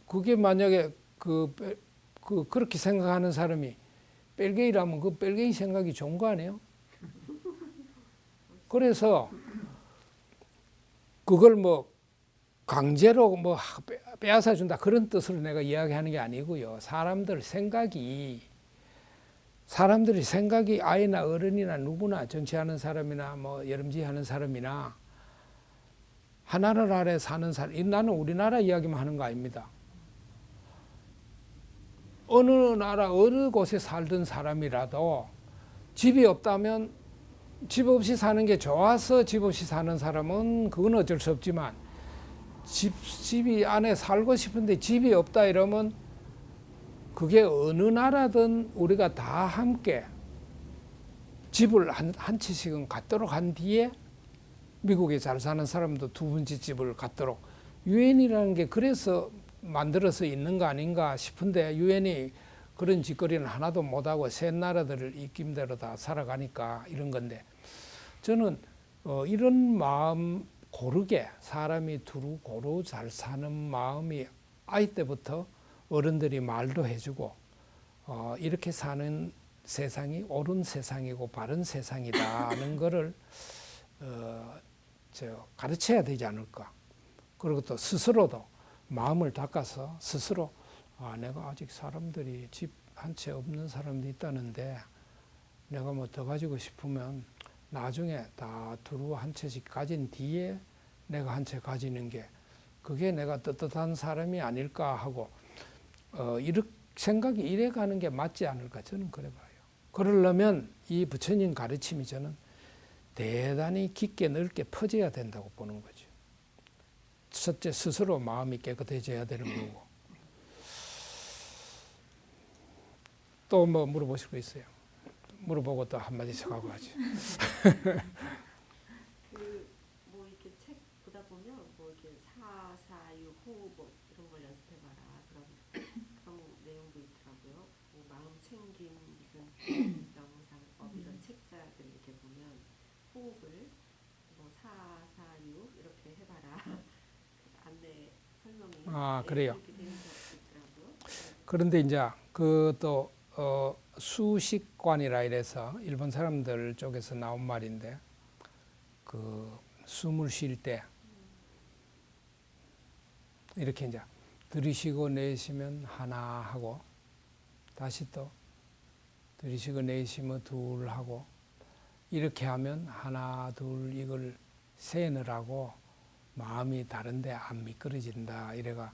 그게 만약에 그렇게 생각하는 사람이 뺄갱이라면 그 뺄갱이 생각이 좋은 거 아니에요? 그래서 그걸 뭐 강제로 뭐 빼앗아 준다 그런 뜻으로 내가 이야기하는 게 아니고요. 사람들이 생각이 아이나 어른이나 누구나 정치하는 사람이나 뭐 여름지하는 사람이나 하나를 아래 사는 사람, 나는 우리나라 이야기만 하는 거 아닙니다. 어느 나라 어느 곳에 살던 사람이라도 집이 없다면 집 없이 사는 게 좋아서 집 없이 사는 사람은 그건 어쩔 수 없지만 집이 안에 살고 싶은데 집이 없다 이러면 그게 어느 나라든 우리가 다 함께 집을 한 채씩은 갖도록 한 뒤에 미국에 잘 사는 사람도 두 번째 집을 갖도록 유엔이라는 게 그래서 만들어서 있는 거 아닌가 싶은데 유엔이 그런 짓거리는 하나도 못하고 새 나라들을 입김대로 다 살아가니까 이런 건데 저는 이런 마음 고르게 사람이 두루 고루 잘 사는 마음이 아이 때부터 어른들이 말도 해주고 이렇게 사는 세상이 옳은 세상이고 바른 세상이다는 거를 가르쳐야 되지 않을까. 그리고 또 스스로도 마음을 닦아서 스스로 내가 아직 사람들이 집 한 채 없는 사람도 있다는데 내가 뭐 더 가지고 싶으면 나중에 다 두루 한 채씩 가진 뒤에 내가 한 채 가지는 게 그게 내가 떳떳한 사람이 아닐까 하고 이렇게 생각이 이래 가는 게 맞지 않을까 저는 그래 봐요. 그러려면 이 부처님 가르침이 저는 대단히 깊게 넓게 퍼져야 된다고 보는 거죠. 첫째 스스로 마음이 깨끗해져야 되는 거고 또 뭐 물어보실 거 있어요? 물어보고 또 한마디씩 하고 하지. 뭐 이렇게 책 보다 보면 뭐 호흡 뭐 이런 걸 연습해봐라 그런 내용도 있더라고요. 뭐 마음 챙김 무슨 명상법 이런 책자들 이렇게 보면 호흡을 뭐 4, 4, 6 이렇게 해봐라 안내 설명이 그래요. 이렇게 되어 있더라고요. 그런데 이제 그또 수식관이라 이래서 일본 사람들 쪽에서 나온 말인데 그 숨을 쉴 때 이렇게 이제 들이쉬고 내쉬면 하나 하고 다시 또 들이쉬고 내쉬면 둘 하고 이렇게 하면 하나 둘 이걸 세느라고 마음이 다른데 안 미끄러진다. 이래가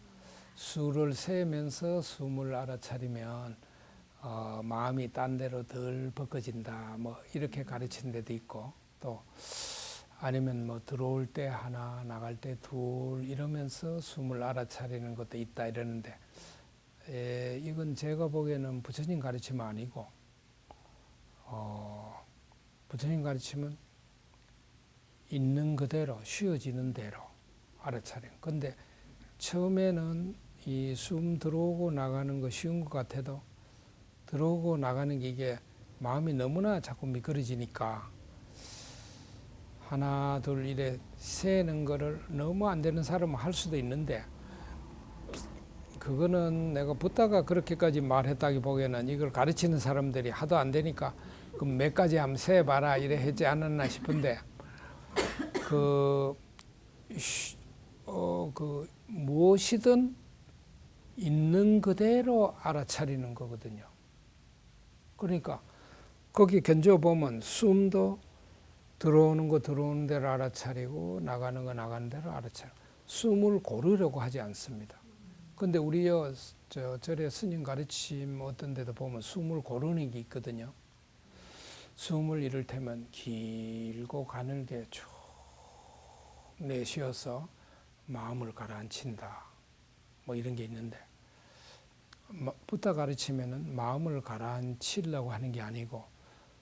수를 세면서 숨을 알아차리면 마음이 딴 데로 덜 벗겨진다. 뭐 이렇게 가르치는 데도 있고 또 아니면 뭐 들어올 때 하나 나갈 때 둘 이러면서 숨을 알아차리는 것도 있다 이러는데 이건 제가 보기에는 부처님 가르침 아니고 부처님 가르침은 있는 그대로 쉬어지는 대로 알아차리는. 근데 처음에는 이 숨 들어오고 나가는 거 쉬운 것 같아도 들어오고 나가는 게 이게 마음이 너무나 자꾸 미끄러지니까 하나 둘 이래 세는 거를 너무 안 되는 사람은 할 수도 있는데 그거는 내가 붓다가 그렇게까지 말했다기 보기에는 이걸 가르치는 사람들이 하도 안 되니까 그럼 몇 가지 한번 세봐라 이래 했지 않았나 싶은데 그 무엇이든 있는 그대로 알아차리는 거거든요. 그러니까 거기 견져 보면 숨도 들어오는 거 들어오는 대로 알아차리고 나가는 거 나가는 대로 알아차리고 숨을 고르려고 하지 않습니다. 근데 우리 절에 스님 가르침 어떤 데도 보면 숨을 고르는 게 있거든요. 숨을 이를테면 길고 가늘게 쭉 내쉬어서 마음을 가라앉힌다. 뭐 이런 게 있는데 붓다 가르치면은 마음을 가라앉히려고 하는 게 아니고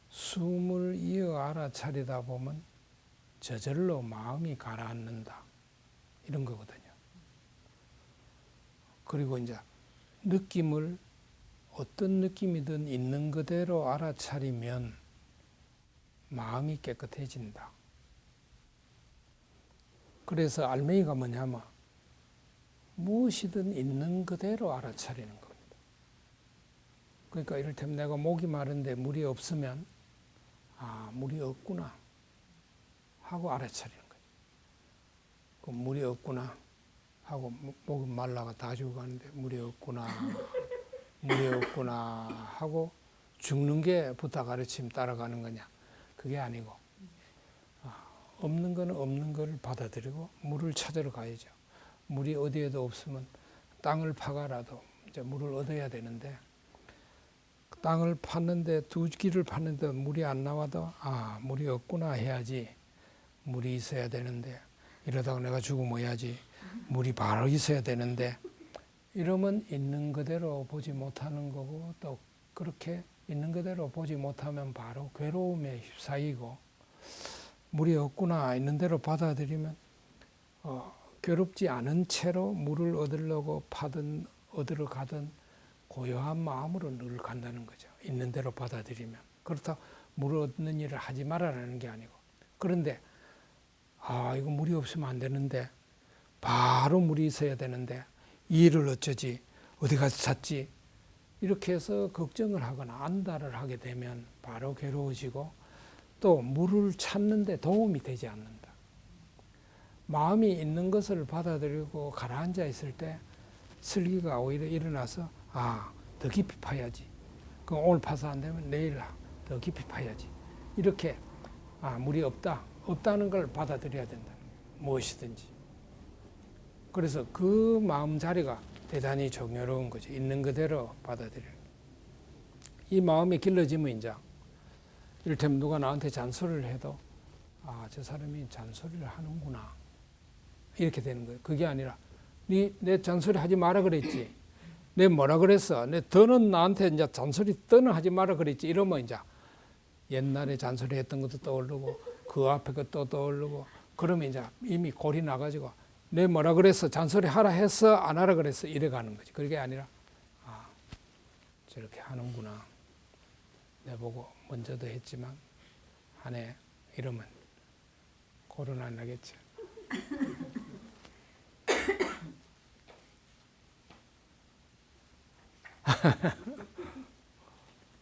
숨을 이어 알아차리다 보면 저절로 마음이 가라앉는다. 이런 거거든요. 그리고 이제 느낌을 어떤 느낌이든 있는 그대로 알아차리면 마음이 깨끗해진다. 그래서 알맹이가 뭐냐면 무엇이든 있는 그대로 알아차리는 겁니다. 그러니까 이를테면 내가 목이 마른데 물이 없으면 물이 없구나 하고 알아차리는 거예요. 그 물이 없구나 하고 목이 말라가 다 죽어가는데 물이 없구나 물이 없구나 하고 죽는 게 부타 가르침 따라가는 거냐. 그게 아니고 없는 거는 없는 걸 받아들이고 물을 찾으러 가야죠. 물이 어디에도 없으면 땅을 파가라도 이제 물을 얻어야 되는데 땅을 팠는데 두 길을 팠는데 물이 안 나와도 물이 없구나 해야지. 물이 있어야 되는데 이러다가 내가 죽으면 해야지. 물이 바로 있어야 되는데 이러면 있는 그대로 보지 못하는 거고 또 그렇게 있는 그대로 보지 못하면 바로 괴로움에 휩싸이고 물이 없구나 있는 대로 받아들이면 괴롭지 않은 채로 물을 얻으려고 파든 얻으러 가든 고요한 마음으로 늘 간다는 거죠. 있는 대로 받아들이면. 그렇다고 물 얻는 일을 하지 말아라는 게 아니고. 그런데 이거 물이 없으면 안 되는데 바로 물이 있어야 되는데 이 일을 어쩌지 어디 가서 찾지 이렇게 해서 걱정을 하거나 안달을 하게 되면 바로 괴로워지고 또 물을 찾는 데 도움이 되지 않는다. 마음이 있는 것을 받아들이고 가라앉아 있을 때 슬기가 오히려 일어나서 더 깊이 파야지. 그럼 오늘 파서 안 되면 내일 더 깊이 파야지. 이렇게 물이 없다는 걸 받아들여야 된다. 무엇이든지. 그래서 그 마음 자리가 대단히 정요로운 거죠. 있는 그대로 받아들이는. 이 마음이 길러지면 이제 이를테면 누가 나한테 잔소리를 해도 저 사람이 잔소리를 하는구나. 이렇게 되는 거예요. 그게 아니라 내 잔소리 하지 마라 그랬지. 내 뭐라 그랬어. 더는 나한테 이제 잔소리 더는 하지 마라 그랬지. 이러면 이제 옛날에 잔소리 했던 것도 떠오르고 그 앞에 것도 떠오르고 그러면 이제 이미 골이 나가지고 내 뭐라 그랬어 잔소리 하라 했어 안 하라 그랬어 이래 가는 거지. 그게 아니라 아 저렇게 하는구나. 내보고 먼저도 했지만 하네 이러면 고른 안 나겠지.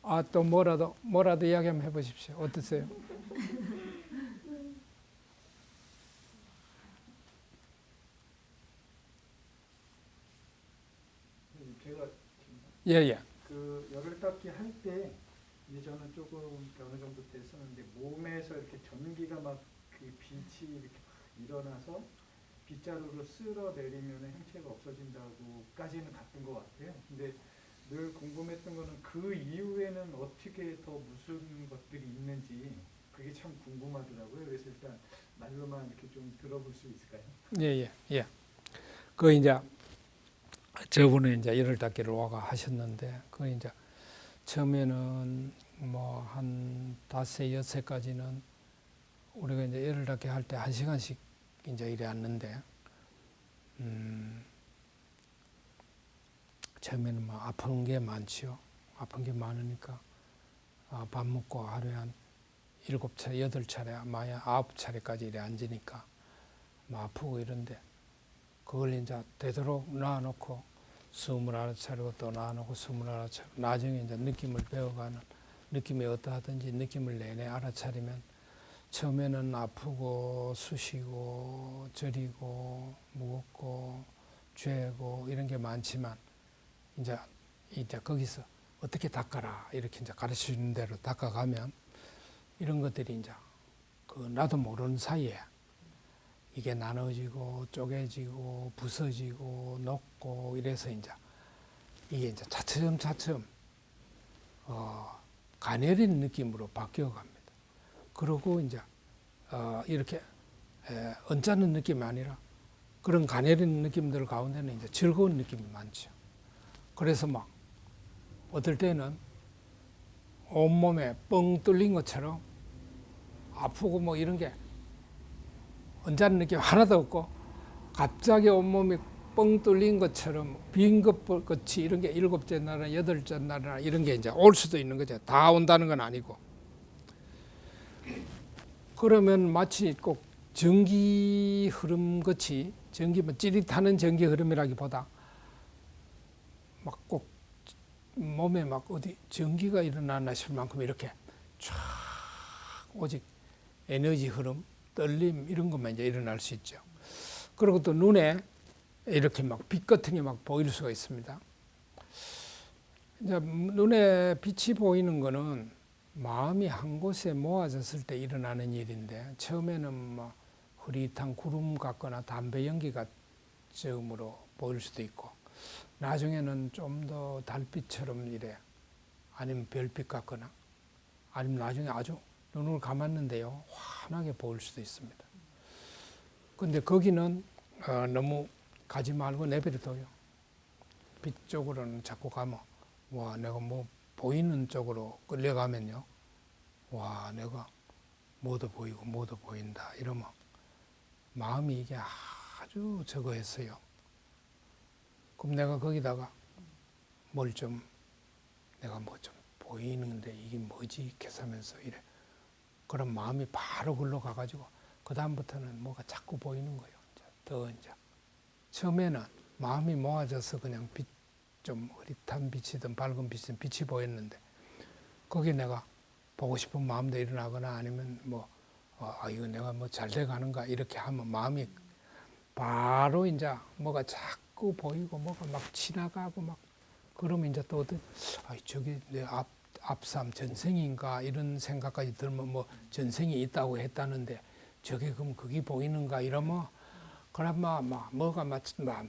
아 또 뭐라도 이야기 한번 해보십시오. 어떠세요? 제가 예예. 그 열을 닦기 할 때 이제 저는 조금 어느 정도 때 쓰는데 몸에서 이렇게 전기가 막 그 빛이 이렇게 막 일어나서 빗자루로 쓸어 내리면 행체가 없어진다고까지는 갔던 것 같아요. 근데 늘 궁금했던 거는 그 이후에는 어떻게 더 무슨 것들이 있는지 그게 참 궁금하더라고요. 그래서 일단 말로만 이렇게 좀 들어볼 수 있을까요? 예예 예. 그 이제 저분은 이제 열을 닦기를 와가 하셨는데 그 이제 처음에는 뭐 한 5, 6까지는 우리가 이제 열을 닦기 할 때 1시간씩 이제 이래 왔는데 처음에는 뭐 아픈 게 많지요. 아픈 게 많으니까 밥 먹고 하루에 한 7차례, 8차례, 마야 9차례까지 이래 앉으니까 뭐 아프고 이런데 그걸 이제 되도록 놔놓고 숨을 알아차리고 또 놔놓고 숨을 알아차리고 나중에 이제 느낌을 배워가는 느낌이 어떠하든지 느낌을 내내 알아차리면 처음에는 아프고 쑤시고 저리고 무겁고 죄고 이런 게 많지만 이제 거기서 어떻게 닦아라 이렇게 이제 가르쳐 주는 대로 닦아가면 이런 것들이 이제 그 나도 모르는 사이에 이게 나눠지고 쪼개지고 부서지고 녹고 이래서 이제 이게 이제 차츰 가내린 느낌으로 바뀌어 갑니다. 그러고 이제 이렇게 언짢은 느낌이 아니라 그런 가내린 느낌들 가운데는 이제 즐거운 느낌이 많죠. 그래서 막 어떨 때는 온몸에 뻥 뚫린 것처럼 아프고 뭐 이런 게 언짢은 느낌 하나도 없고 갑자기 온몸이 뻥 뚫린 것처럼 빈 것같이 이런 게 7째 날이나 8째 날이나 이런 게 이제 올 수도 있는 거죠. 다 온다는 건 아니고. 그러면 마치 꼭 전기 흐름 같이 전기 뭐 찌릿하는 전기 흐름이라기보다 막 꼭 몸에 막 어디 전기가 일어나나 싶을 만큼 이렇게 쫙 오직 에너지 흐름, 떨림 이런 것만 이제 일어날 수 있죠. 그리고 또 눈에 이렇게 막 빛 같은 게 막 보일 수가 있습니다. 이제 눈에 빛이 보이는 거는 마음이 한 곳에 모아졌을 때 일어나는 일인데 처음에는 뭐 흐릿한 구름 같거나 담배 연기가 처음으로 보일 수도 있고 나중에는 좀 더 달빛처럼 이래 아니면 별빛 같거나 아니면 나중에 아주 눈을 감았는데요 환하게 보일 수도 있습니다. 근데 거기는 너무 가지 말고 내버려둬요. 빛 쪽으로는 자꾸 가면 와 내가 뭐 보이는 쪽으로 끌려가면요 와 내가 뭐도 보이고 뭐도 보인다 이러면 마음이 이게 아주 저거 했어요. 그럼 내가 거기다가 뭘 좀 내가 뭐 좀 보이는데 이게 뭐지 이렇게 하면서 이래 그런 마음이 바로 글로 가가지고 그 다음부터는 뭐가 자꾸 보이는 거예요. 더 이제 처음에는 마음이 모아져서 그냥 빛 좀 흐릿한 빛이든 밝은 빛이든 빛이 보였는데 거기 내가 보고 싶은 마음도 일어나거나 아니면 뭐 이거 내가 뭐 잘 돼가는가 이렇게 하면 마음이 바로 이제 뭐가 자꾸 보이고 뭐가 막 지나가고 막 그러면 이제 또 저기 내 앞삼 전생인가 이런 생각까지 들면 뭐 전생이 있다고 했다는데 저게 그럼 그게 보이는가 이러면 그럼 뭐가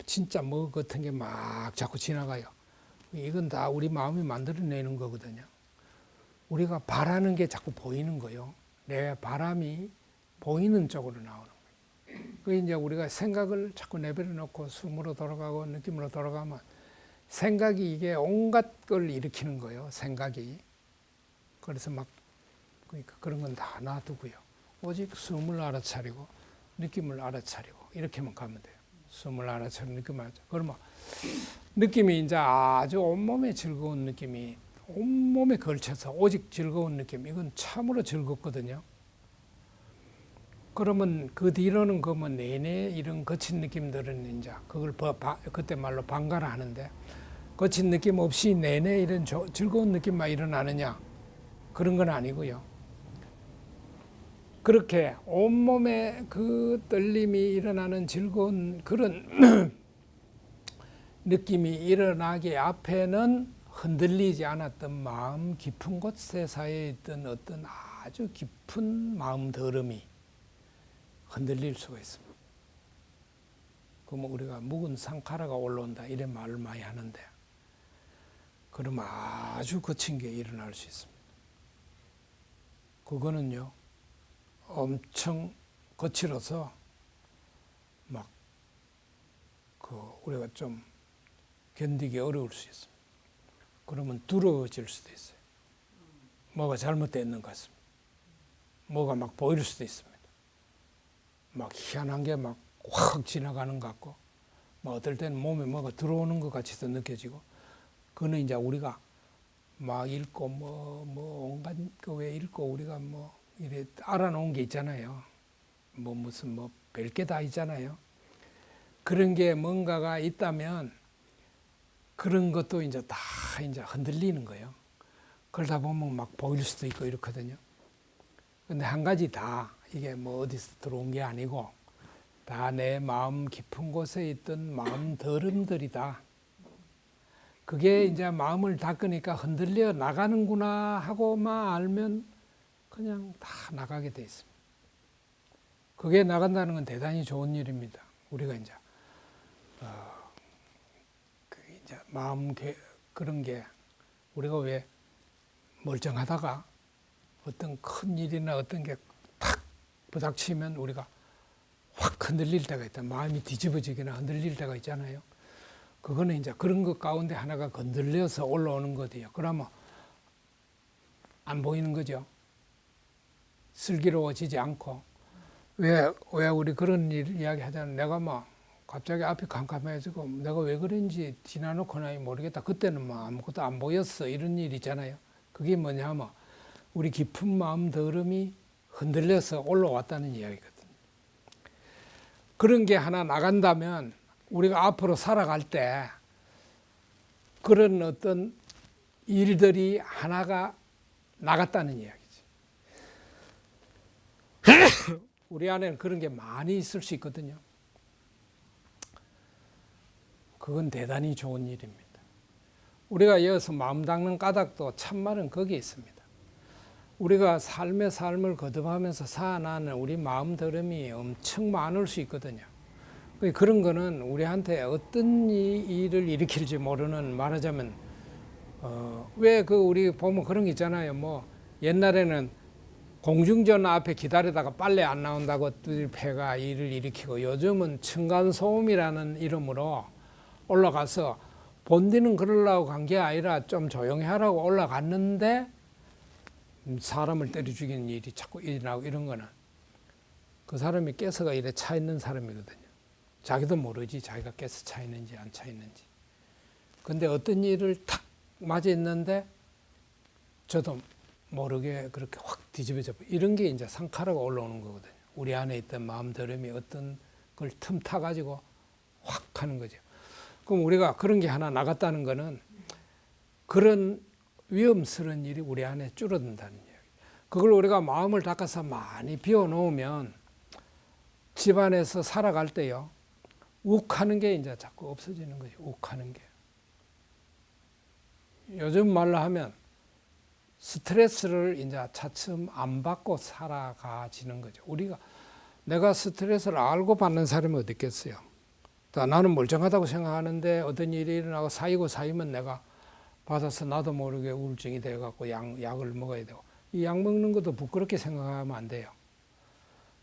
진짜 뭐 같은 게 막 자꾸 지나가요. 이건 다 우리 마음이 만들어내는 거거든요. 우리가 바라는 게 자꾸 보이는 거예요. 내 바람이 보이는 쪽으로 나오는 거예요. 그 이제 우리가 생각을 자꾸 내버려 놓고 숨으로 돌아가고 느낌으로 돌아가면 생각이 이게 온갖 걸 일으키는 거예요. 생각이. 그래서 그러니까 그런 건 다 놔두고요. 오직 숨을 알아차리고 느낌을 알아차리고 이렇게만 가면 돼요. 숨을 하나처럼 느낌하죠. 그러면 느낌이 이제 아주 온몸에 즐거운 느낌이 온몸에 걸쳐서 오직 즐거운 느낌, 이건 참으로 즐겁거든요. 그러면 그 뒤로는 그러면 내내 이런 거친 느낌들은 이제 그걸 그때 말로 방가라 하는데, 거친 느낌 없이 내내 이런 즐거운 느낌만 일어나느냐, 그런 건 아니고요. 그렇게 온몸에 그 떨림이 일어나는 즐거운 그런 느낌이 일어나기 앞에는 흔들리지 않았던 마음 깊은 곳에 쌓여 있던 어떤 아주 깊은 마음 더름이 흔들릴 수가 있습니다. 그러면 우리가 묵은 상카라가 올라온다 이런 말을 많이 하는데, 그러면 아주 거친 게 일어날 수 있습니다. 그거는요, 엄청 거칠어서 막 우리가 좀 견디기 어려울 수 있습니다. 그러면 두려워질 수도 있어요. 뭐가 잘못됐는 것 같습니다. 뭐가 막 보일 수도 있습니다. 막 희한한 게 막 확 지나가는 것 같고, 뭐 어떨 때는 몸에 뭐가 들어오는 것 같이도 느껴지고, 그거는 이제 우리가 막 읽고 온갖 왜 읽고 우리가 뭐 이래 알아놓은 게 있잖아요. 뭐 무슨 뭐 별게 다 있잖아요. 그런 게 뭔가가 있다면 그런 것도 이제 다 이제 흔들리는 거예요. 그러다 보면 막 보일 수도 있고 이렇거든요. 근데 한 가지 다 이게 뭐 어디서 들어온 게 아니고 다 내 마음 깊은 곳에 있던 마음 더름들이다. 그게 이제 마음을 닦으니까 흔들려 나가는구나 하고만 알면 그냥 다 나가게 돼 있습니다. 그게 나간다는 건 대단히 좋은 일입니다. 우리가 이제 이제 마음 그런 게 우리가 왜 멀쩡하다가 어떤 큰 일이나 어떤 게 탁 부닥치면 우리가 확 흔들릴 때가 있다. 마음이 뒤집어지거나 흔들릴 때가 있잖아요. 그거는 이제 그런 것 가운데 하나가 건들려서 올라오는 거대요. 그러면 안 보이는 거죠. 슬기로워지지 않고. 왜 우리 그런 이야기 하잖아요. 내가 막 갑자기 앞이 캄캄해지고 내가 왜 그런지 지나놓고나 모르겠다. 그때는 뭐 아무것도 안 보였어. 이런 일 있잖아요. 그게 뭐냐면 우리 깊은 마음 더름이 흔들려서 올라왔다는 이야기거든요. 그런 게 하나 나간다면 우리가 앞으로 살아갈 때 그런 어떤 일들이 하나가 나갔다는 이야기죠. 우리 안에는 그런 게 많이 있을 수 있거든요. 그건 대단히 좋은 일입니다. 우리가 이어서 마음 닦는 까닭도 참말은 거기에 있습니다. 우리가 삶의 삶을 거듭하면서 살아나는 우리 마음 더름이 엄청 많을 수 있거든요. 그런 거는 우리한테 어떤 일을 일으킬지 모르는, 말하자면 왜 우리 보면 그런 게 있잖아요. 뭐 옛날에는 공중전 앞에 기다리다가 빨래 안 나온다고 폐가 일을 일으키고, 요즘은 층간소음이라는 이름으로 올라가서 본디는 그러려고 간 게 아니라 좀 조용히 하라고 올라갔는데 사람을 때려 죽이는 일이 자꾸 일어나고, 이런 거는 그 사람이 깨서가 이래 차 있는 사람이거든요. 자기도 모르지 자기가 깨서 차 있는지 안 차 있는지. 근데 어떤 일을 탁 맞았는데 저도 모르게 그렇게 확 뒤집어져. 이런 게 이제 상카라가 올라오는 거거든요. 우리 안에 있던 마음 더름이 어떤 걸 틈타 가지고 확 하는 거죠. 그럼 우리가 그런 게 하나 나갔다는 거는 그런 위험스러운 일이 우리 안에 줄어든다는 이야기. 그걸 우리가 마음을 닦아서 많이 비워놓으면 집안에서 살아갈 때요, 욱하는 게 이제 자꾸 없어지는 거죠. 욱하는 게. 요즘 말로 하면 스트레스를 이제 차츰 안 받고 살아가지는 거죠. 내가 스트레스를 알고 받는 사람이 어디 있겠어요. 나는 멀쩡하다고 생각하는데 어떤 일이 일어나고 쌓이면 내가 받아서 나도 모르게 우울증이 돼갖고 약을 먹어야 되고, 이 약 먹는 것도 부끄럽게 생각하면 안 돼요.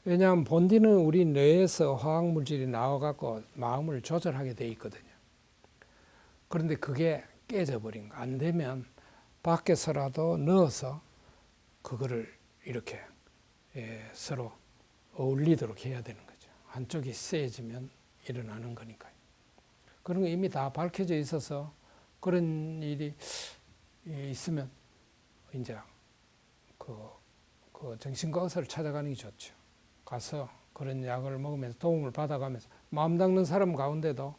왜냐하면 본디는 우리 뇌에서 화학물질이 나와갖고 마음을 조절하게 돼 있거든요. 그런데 그게 깨져버린 거. 안 되면 밖에서라도 넣어서 그거를 이렇게 서로 어울리도록 해야 되는 거죠. 한쪽이 세지면 일어나는 거니까요. 그런 거 이미 다 밝혀져 있어서 그런 일이 있으면 이제 그 정신과 의사를 찾아가는 게 좋죠. 가서 그런 약을 먹으면서 도움을 받아가면서 마음 닦는 사람 가운데도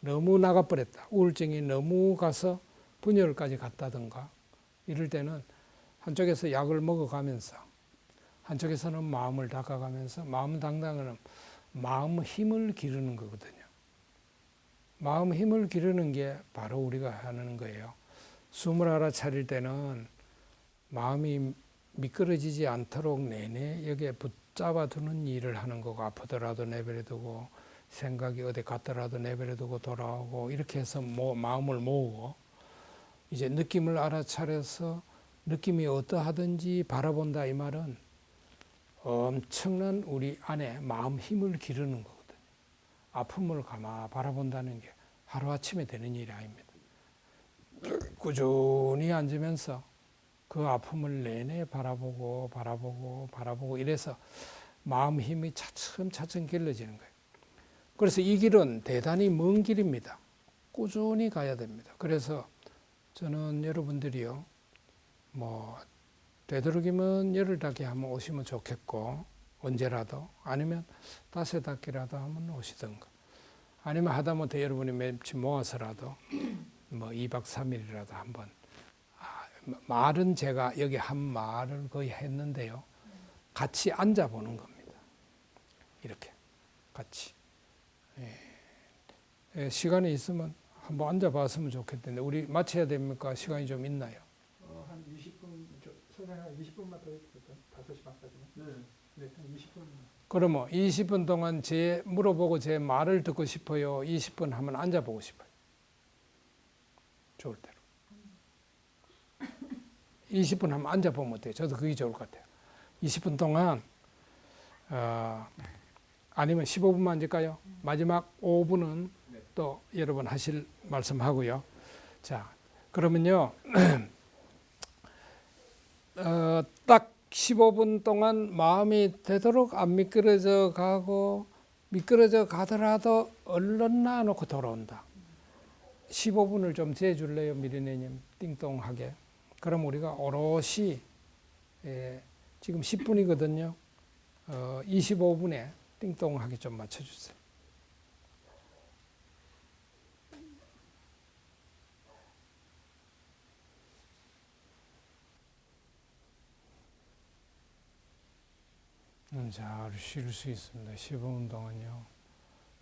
너무 나가버렸다. 우울증이 너무 가서 분열까지 갔다든가 이럴 때는 한쪽에서 약을 먹어가면서 한쪽에서는 마음을 닦아가면서 마음 닦는 마음 힘을 기르는 거거든요. 마음 힘을 기르는 게 바로 우리가 하는 거예요. 숨을 알아차릴 때는 마음이 미끄러지지 않도록 내내 여기에 붙잡아 두는 일을 하는 거고 아프더라도 내버려두고 생각이 어디 갔더라도 내버려두고 돌아오고 이렇게 해서 마음을 모으고 이제 느낌을 알아차려서 느낌이 어떠하든지 바라본다 이 말은 엄청난 우리 안에 마음 힘을 기르는 거거든요. 아픔을 가만 바라본다는 게 하루아침에 되는 일이 아닙니다. 꾸준히 앉으면서 그 아픔을 내내 바라보고 이래서 마음 힘이 차츰차츰 길러지는 거예요. 그래서 이 길은 대단히 먼 길입니다. 꾸준히 가야 됩니다. 그래서 저는 여러분들이요, 되도록이면 열흘 닫기 한번 오시면 좋겠고, 언제라도, 아니면 5닫기라도 한번 오시든가, 아니면 하다못해 여러분이 며칠 모아서라도 2박 3일이라도 한번, 말은 제가 여기 한 말을 거의 했는데요, 같이 앉아보는 겁니다. 이렇게 같이. 시간이 있으면 한번 앉아봤으면 좋겠는데 우리 마쳐야 됩니까? 시간이 좀 있나요? 한 20분, 선생님 한 20분만 더 해도 될까요? 5시 반까지만? 네, 한 20분. 그러면 20분 동안 제 물어보고 제 말을 듣고 싶어요? 20분 한번 앉아보고 싶어요? 좋을 대로. 20분 한번 앉아보면 어때요? 저도 그게 좋을 것 같아요. 20분 동안 아니면 15분만 앉을까요? 마지막 5분은 또 여러분 하실 말씀하고요. 자, 그러면요. 딱 15분 동안 마음이 되도록 안 미끄러져 가고 미끄러져 가더라도 얼른 놔놓고 돌아온다. 15분을 좀 재줄래요, 미리네님? 띵동하게. 그럼 우리가 오롯이 지금 10분이거든요. 25분에 띵동하게 좀 맞춰주세요. 잘 쉴 수 있습니다. 15분 동안요.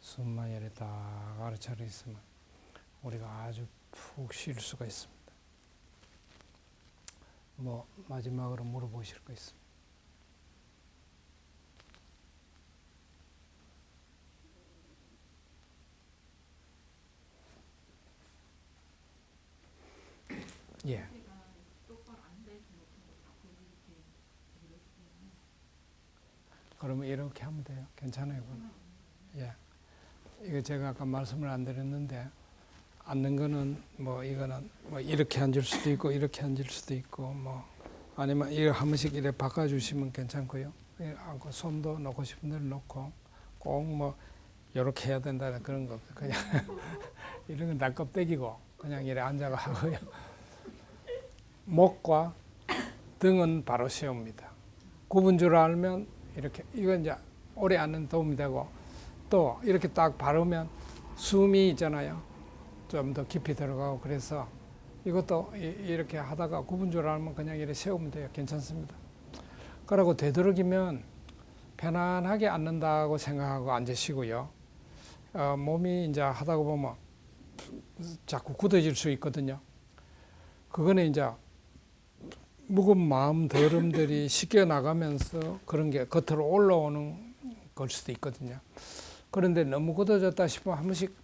숨만 이렇게 딱 알아차려 있으면 우리가 아주 푹 쉴 수가 있습니다. 마지막으로 물어보실 거 있습니다. 예. 그러면 이렇게 하면 돼요. 괜찮아요. 예. 이거 제가 아까 말씀을 안 드렸는데, 앉는 거는 이거는 이렇게 앉을 수도 있고, 이렇게 앉을 수도 있고, 아니면 이거 한 번씩 이렇게 바꿔주시면 괜찮고요. 앉고 손도 놓고 싶은 대로 놓고, 꼭 이렇게 해야 된다는 그런 거 없어요. 그냥 이런 건 다 껍데기고, 그냥 이렇게 앉아가 하고요. 목과 등은 바로 세웁니다. 굽은 줄 알면 이렇게, 이건 이제 오래 앉는 도움이 되고, 또 이렇게 딱 바르면 숨이 있잖아요. 좀 더 깊이 들어가고, 그래서 이것도 이렇게 하다가 굽은 줄 알면 그냥 이렇게 세우면 돼요. 괜찮습니다. 그러고 되도록이면 편안하게 앉는다고 생각하고 앉으시고요. 몸이 이제 하다 보면 자꾸 굳어질 수 있거든요. 그거는 이제 무거운 마음 더름들이 씻겨 나가면서 그런 게 겉으로 올라오는 걸 수도 있거든요. 그런데 너무 굳어졌다 싶으면 한 번씩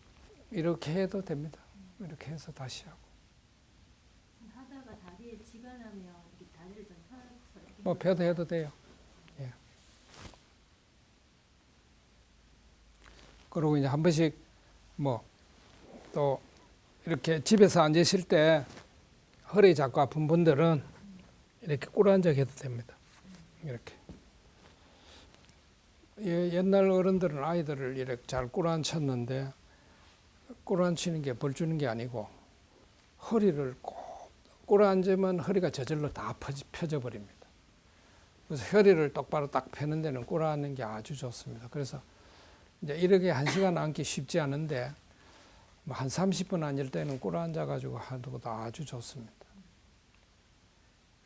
이렇게 해도 됩니다. 이렇게 해서 다시 하고. 하다가 다리에 쥐가 나면 이렇게 다리를 좀 펴서 펴도 해도 돼요. 예. 그리고 이제 한 번씩 또 이렇게 집에서 앉으실 때 허리 자꾸 아픈 분들은 이렇게 꿇어앉아 계도 됩니다. 이렇게. 옛날 어른들은 아이들을 이렇게 잘 꿇어앉혔는데 꿇어앉히는 게 벌 주는 게 아니고 허리를 꼭 꿇어앉으면 허리가 저절로 다 펴져 버립니다. 그래서 허리를 똑바로 딱 펴는 데는 꿇어앉는 게 아주 좋습니다. 그래서 이제 이렇게 1시간 앉기 쉽지 않은데 뭐 한 30분 앉을 때는 꿇어앉아 가지고 하는 것도 아주 좋습니다.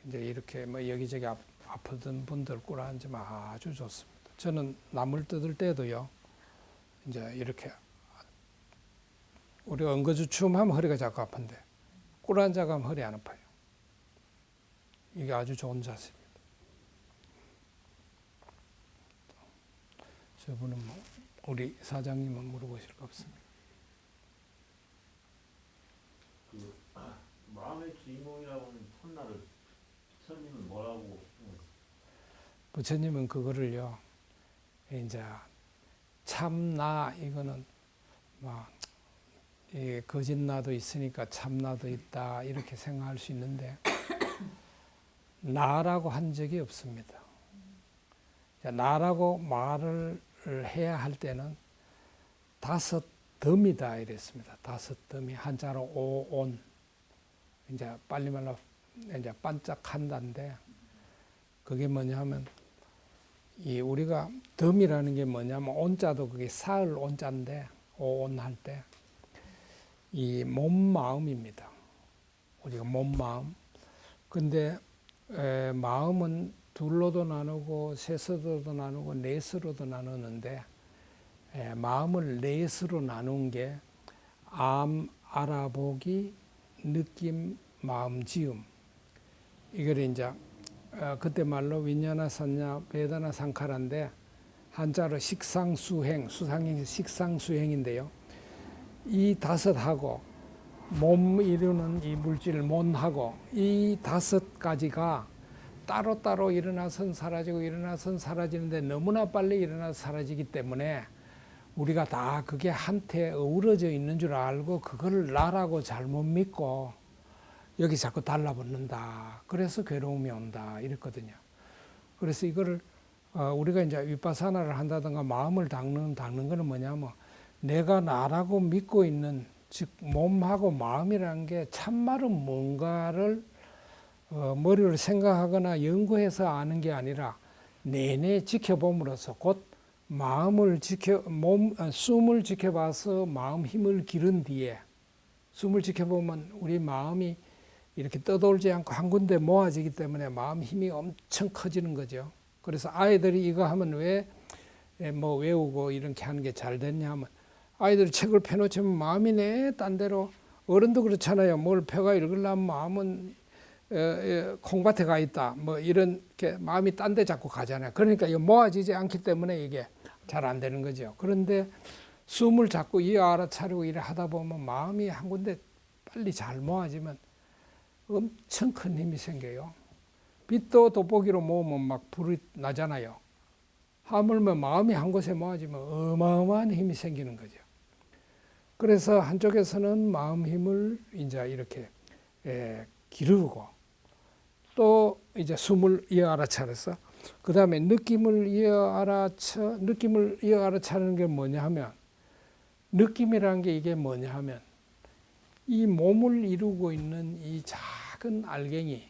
이제 이렇게 뭐 여기저기 아프던 분들 꿇어앉으면 아주 좋습니다. 저는 나물 뜯을 때도요, 이제 이렇게 우리가 엉거주춤하면 허리가 자꾸 아픈데 꿇어앉아 가면 허리 안 아파요. 이게 아주 좋은 자세입니다. 저분은 뭐 우리 사장님은 물어보실 거 없습니다. 그 마음의 주인공이라고 하는 참나를 부처님은 뭐라고? 부처님은 그거를요, 이제 참나 이거는 막 거짓나도 있으니까 참나도 있다 이렇게 생각할 수 있는데 나라고 한 적이 없습니다. 나라고 말을 해야 할 때는 다섯 덤이다 이랬습니다. 다섯 덤이 한자로 오온, 이제 빨리 말로 이제 반짝한다인데 그게 뭐냐면 이 우리가 덤이라는 게 뭐냐면 온자도 그게 사을 온자인데 오온 할 때 이 몸 마음입니다. 우리가 몸 마음. 근데 마음은 둘로도 나누고 셋으로도 나누고 넷으로도 나누는데 마음을 넷으로 나눈 게 암, 알아보기, 느낌, 마음, 지음. 이걸 이제 그때 말로 위냐나 산냐 베다나 상카라인데 한자로 식상수행, 수상행이 식상수행인데요. 이 다섯하고 몸 이루는 이 물질 몸하고 이 다섯 가지가 따로따로 일어나선 사라지고 일어나선 사라지는데 너무나 빨리 일어나서 사라지기 때문에 우리가 다 그게 한테 어우러져 있는 줄 알고 그거를 나라고 잘못 믿고 여기 자꾸 달라붙는다. 그래서 괴로움이 온다. 이랬거든요. 그래서 이거를 우리가 이제 윗바사나를 한다든가 마음을 닦는 거는 뭐냐면 내가 나라고 믿고 있는 즉 몸하고 마음이라는 게 참말은 뭔가를 머리로 생각하거나 연구해서 아는 게 아니라 내내 지켜봄으로써 곧 마음을 숨을 지켜봐서 마음 힘을 기른 뒤에 숨을 지켜보면 우리 마음이 이렇게 떠돌지 않고 한 군데 모아지기 때문에 마음 힘이 엄청 커지는 거죠. 그래서 아이들이 이거 하면 왜 뭐 외우고 이렇게 하는 게 잘 됐냐 하면 아이들이 책을 펴놓으면 마음이 내 딴 데로 어른도 그렇잖아요. 뭘 펴가 읽으려면 마음은 콩밭에 가 있다. 뭐 이렇게 마음이 딴 데 자꾸 가잖아요. 그러니까 이거 모아지지 않기 때문에 이게 잘 안 되는 거죠. 그런데 숨을 자꾸 알아차리고 일을 하다 보면 마음이 한 군데 빨리 잘 모아지면 엄청 큰 힘이 생겨요. 빛도 돋보기로 모으면 막 불이 나잖아요. 하물며 마음이 한 곳에 모아지면 어마어마한 힘이 생기는 거죠. 그래서 한쪽에서는 마음 힘을 이제 이렇게 기르고 또 이제 숨을 알아차려서 그 다음에 느낌을 알아차리는 게 뭐냐 하면 느낌이라는 게 이게 뭐냐 하면 이 몸을 이루고 있는 이 작은 알갱이,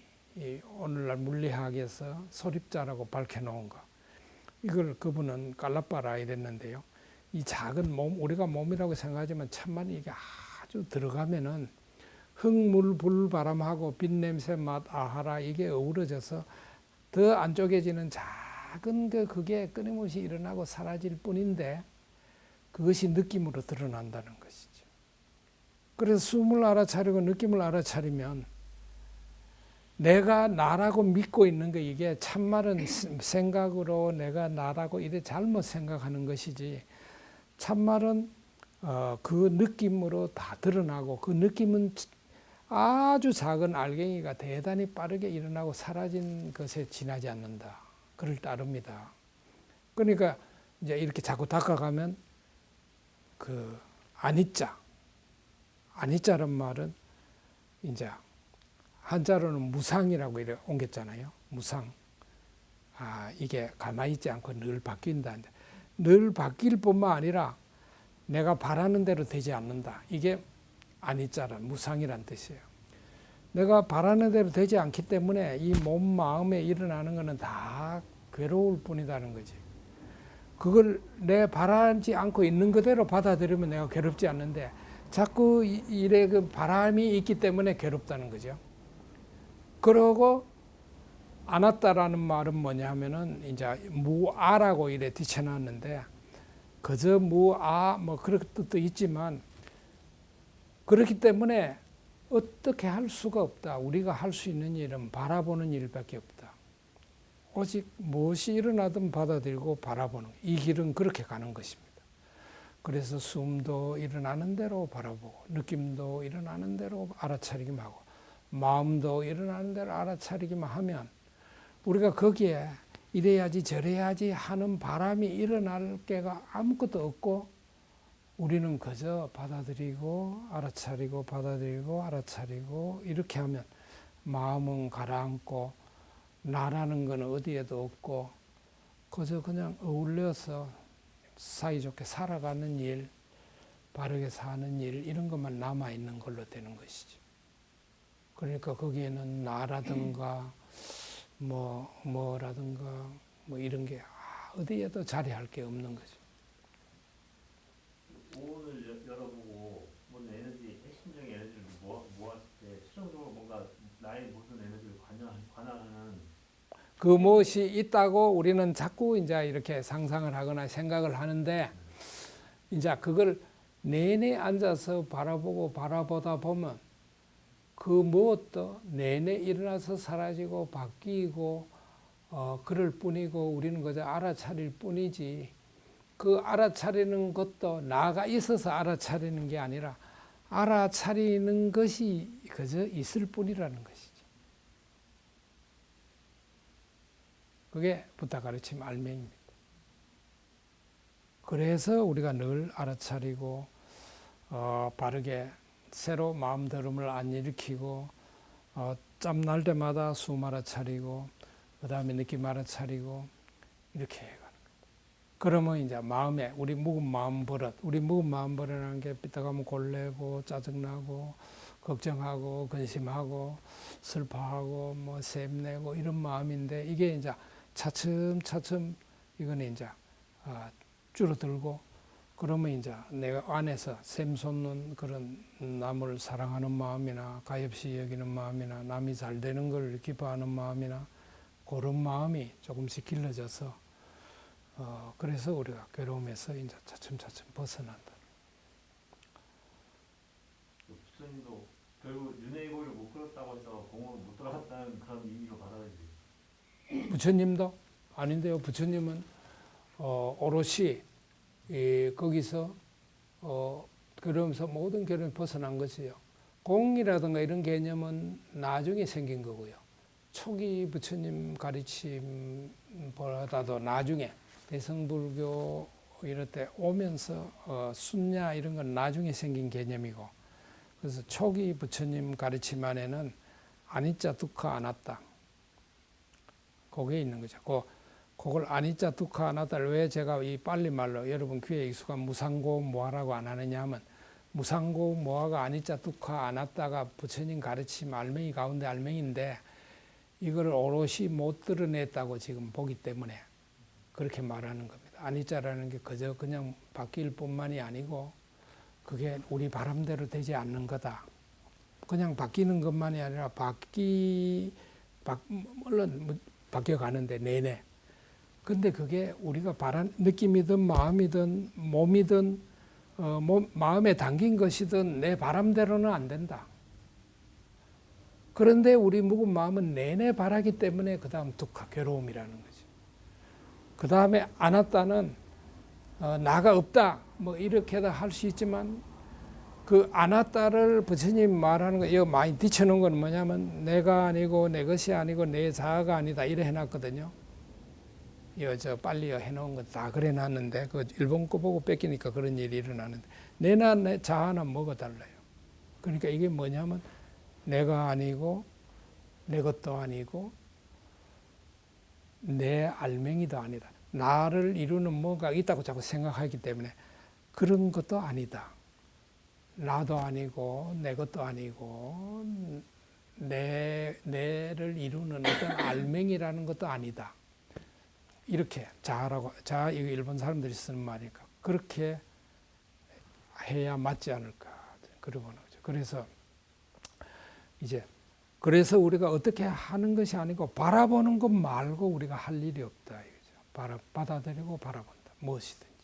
오늘날 물리학에서 소립자라고 밝혀놓은 거, 이걸 그분은 깔라빠라 이랬는데요. 이 작은 몸, 우리가 몸이라고 생각하지만 참만 이게 아주 들어가면은 흙물 불 바람하고 빛 냄새 맛 아하라 이게 어우러져서 더 안 쪼개지는 작은 그게 끊임없이 일어나고 사라질 뿐인데 그것이 느낌으로 드러난다는 것이죠. 그래서 숨을 알아차리고 느낌을 알아차리면 내가 나라고 믿고 있는 거 이게 참말은 생각으로 내가 나라고 이래 잘못 생각하는 것이지 참말은 그 느낌으로 다 드러나고 그 느낌은 아주 작은 알갱이가 대단히 빠르게 일어나고 사라진 것에 지나지 않는다. 그를 따릅니다. 그러니까 이제 이렇게 자꾸 닦아가면 그 아니자란 말은 이제 한자로는 무상이라고 이렇게 옮겼잖아요. 무상. 이게 가만히 있지 않고 늘 바뀐다. 늘 바뀔 뿐만 아니라 내가 바라는 대로 되지 않는다. 이게 아니자란 무상이란 뜻이에요. 내가 바라는 대로 되지 않기 때문에 이 몸 마음에 일어나는 것은 다 괴로울 뿐이다는 거지. 그걸 내 바라지 않고 있는 그대로 받아들이면 내가 괴롭지 않는데 자꾸 이래 그 바람이 있기 때문에 괴롭다는 거죠. 그러고 안 왔다라는 말은 뭐냐 하면은 이제 무아라고 이래 뒤쳐놨는데 그저 무아 뭐 그런 뜻도 있지만 그렇기 때문에 어떻게 할 수가 없다. 우리가 할 수 있는 일은 바라보는 일밖에 없다. 오직 무엇이 일어나든 받아들이고 바라보는 이 길은 그렇게 가는 것입니다. 그래서 숨도 일어나는 대로 바라보고 느낌도 일어나는 대로 알아차리기만 하고 마음도 일어나는 대로 알아차리기만 하면 우리가 거기에 이래야지 저래야지 하는 바람이 일어날 게가 아무것도 없고 우리는 그저 받아들이고 알아차리고 받아들이고 알아차리고 이렇게 하면 마음은 가라앉고 나라는 건 어디에도 없고 그저 그냥 어울려서 사이좋게 살아가는 일, 바르게 사는 일 이런 것만 남아있는 걸로 되는 것이죠. 그러니까 거기에는 나라든가 뭐라든가 뭐 이런 게 어디에도 자리할 게 없는 거죠. 오늘 열어보고 뭔 에너지, 핵심적인 에너지를 모았을 때 최종적으로 뭔가 나의 모든 에너지를 관할하는 그 무엇이 있다고 우리는 자꾸 이제 이렇게 상상을 하거나 생각을 하는데 이제 그걸 내내 앉아서 바라보다 보면 그 무엇도 내내 일어나서 사라지고 바뀌고 그럴 뿐이고 우리는 그저 알아차릴 뿐이지 그 알아차리는 것도 나가 있어서 알아차리는 게 아니라 알아차리는 것이 그저 있을 뿐이라는 것이죠. 그게 부다 가르침 알맹입니다. 그래서 우리가 늘 알아차리고 바르게 새로 마음다름을 안 일으키고 짬날 때마다 숨 알아차리고 그 다음에 느낌 알아차리고 이렇게 해가는 거예요. 그러면 이제 마음에 우리 묵은 마음 버릇, 우리 묵은 마음 버릇이라는 게 삐딱하면 골래고 짜증나고 걱정하고 근심하고 슬퍼하고 뭐 샘내고 이런 마음인데 이게 이제 차츰차츰 이거는 이제 줄어들고 그러면 이제 내가 안에서 샘솟는 그런 남을 사랑하는 마음이나 가엾이 여기는 마음이나 남이 잘 되는 걸 기뻐하는 마음이나 그런 마음이 조금씩 길러져서 그래서 우리가 괴로움에서 이제 차츰차츰 벗어난다. 부처님도 결국 윤회고를 못 끌었다고 해서 공을 못 들어갔다는 그런 의미로 받아들이지. 부처님도 아닌데요. 부처님은 오롯이 거기서 그러면서 모든 괴로움이 벗어난 것이요. 공이라든가 이런 개념은 나중에 생긴 거고요. 초기 부처님 가르침보다도 나중에 대승불교 이럴 때 오면서 순냐 이런 건 나중에 생긴 개념이고 그래서 초기 부처님 가르침 안에는 아니짜 두카 아나tta 그게 있는 거죠. 그걸 아니짜 두카 아나tta를 왜 제가 이 빨리 말로 여러분 귀에 익숙한 무상고 모아라고 안 하느냐 하면 무상고 모아가 아니짜 두카 아나tta가 부처님 가르침 알맹이 가운데 알맹인데 이걸 오롯이 못 드러냈다고 지금 보기 때문에 그렇게 말하는 겁니다. 아니짜라는 게 그저 그냥 바뀔 뿐만이 아니고 그게 우리 바람대로 되지 않는 거다. 그냥 바뀌는 것만이 아니라 물론 바뀌어가는데 내내. 근데 그게 우리가 바란 느낌이든 마음이든 몸이든 마음에 담긴 것이든 내 바람대로는 안 된다. 그런데 우리 묵은 마음은 내내 바라기 때문에 그 다음 두카, 괴로움이라는 거죠. 그 다음에 아나tta는 나가 없다 뭐 이렇게도 할 수 있지만 그 아나tta를 부처님 말하는 거 이거 많이 뒤쳐놓은 건 뭐냐면 내가 아니고 내 것이 아니고 내 자아가 아니다 이래 해놨거든요. 저 빨리 해놓은 거 다 그래놨는데 그 일본 거 보고 뺏기니까 그런 일이 일어나는데 내나 내 자아는 뭐가 달라요. 그러니까 이게 뭐냐면 내가 아니고 내 것도 아니고 내 알맹이도 아니다. 나를 이루는 뭔가 있다고 자꾸 생각하기 때문에 그런 것도 아니다. 나도 아니고 내 것도 아니고 내를 이루는 어떤 알맹이라는 것도 아니다. 이렇게 자아라고, 자아, 이거 일본 사람들이 쓰는 말이니까 그렇게 해야 맞지 않을까 그러고 보는 거죠. 그래서 이제 그래서 우리가 어떻게 하는 것이 아니고 바라보는 것 말고 우리가 할 일이 없다 이거죠. 받아들이고 바라본다. 무엇이든지.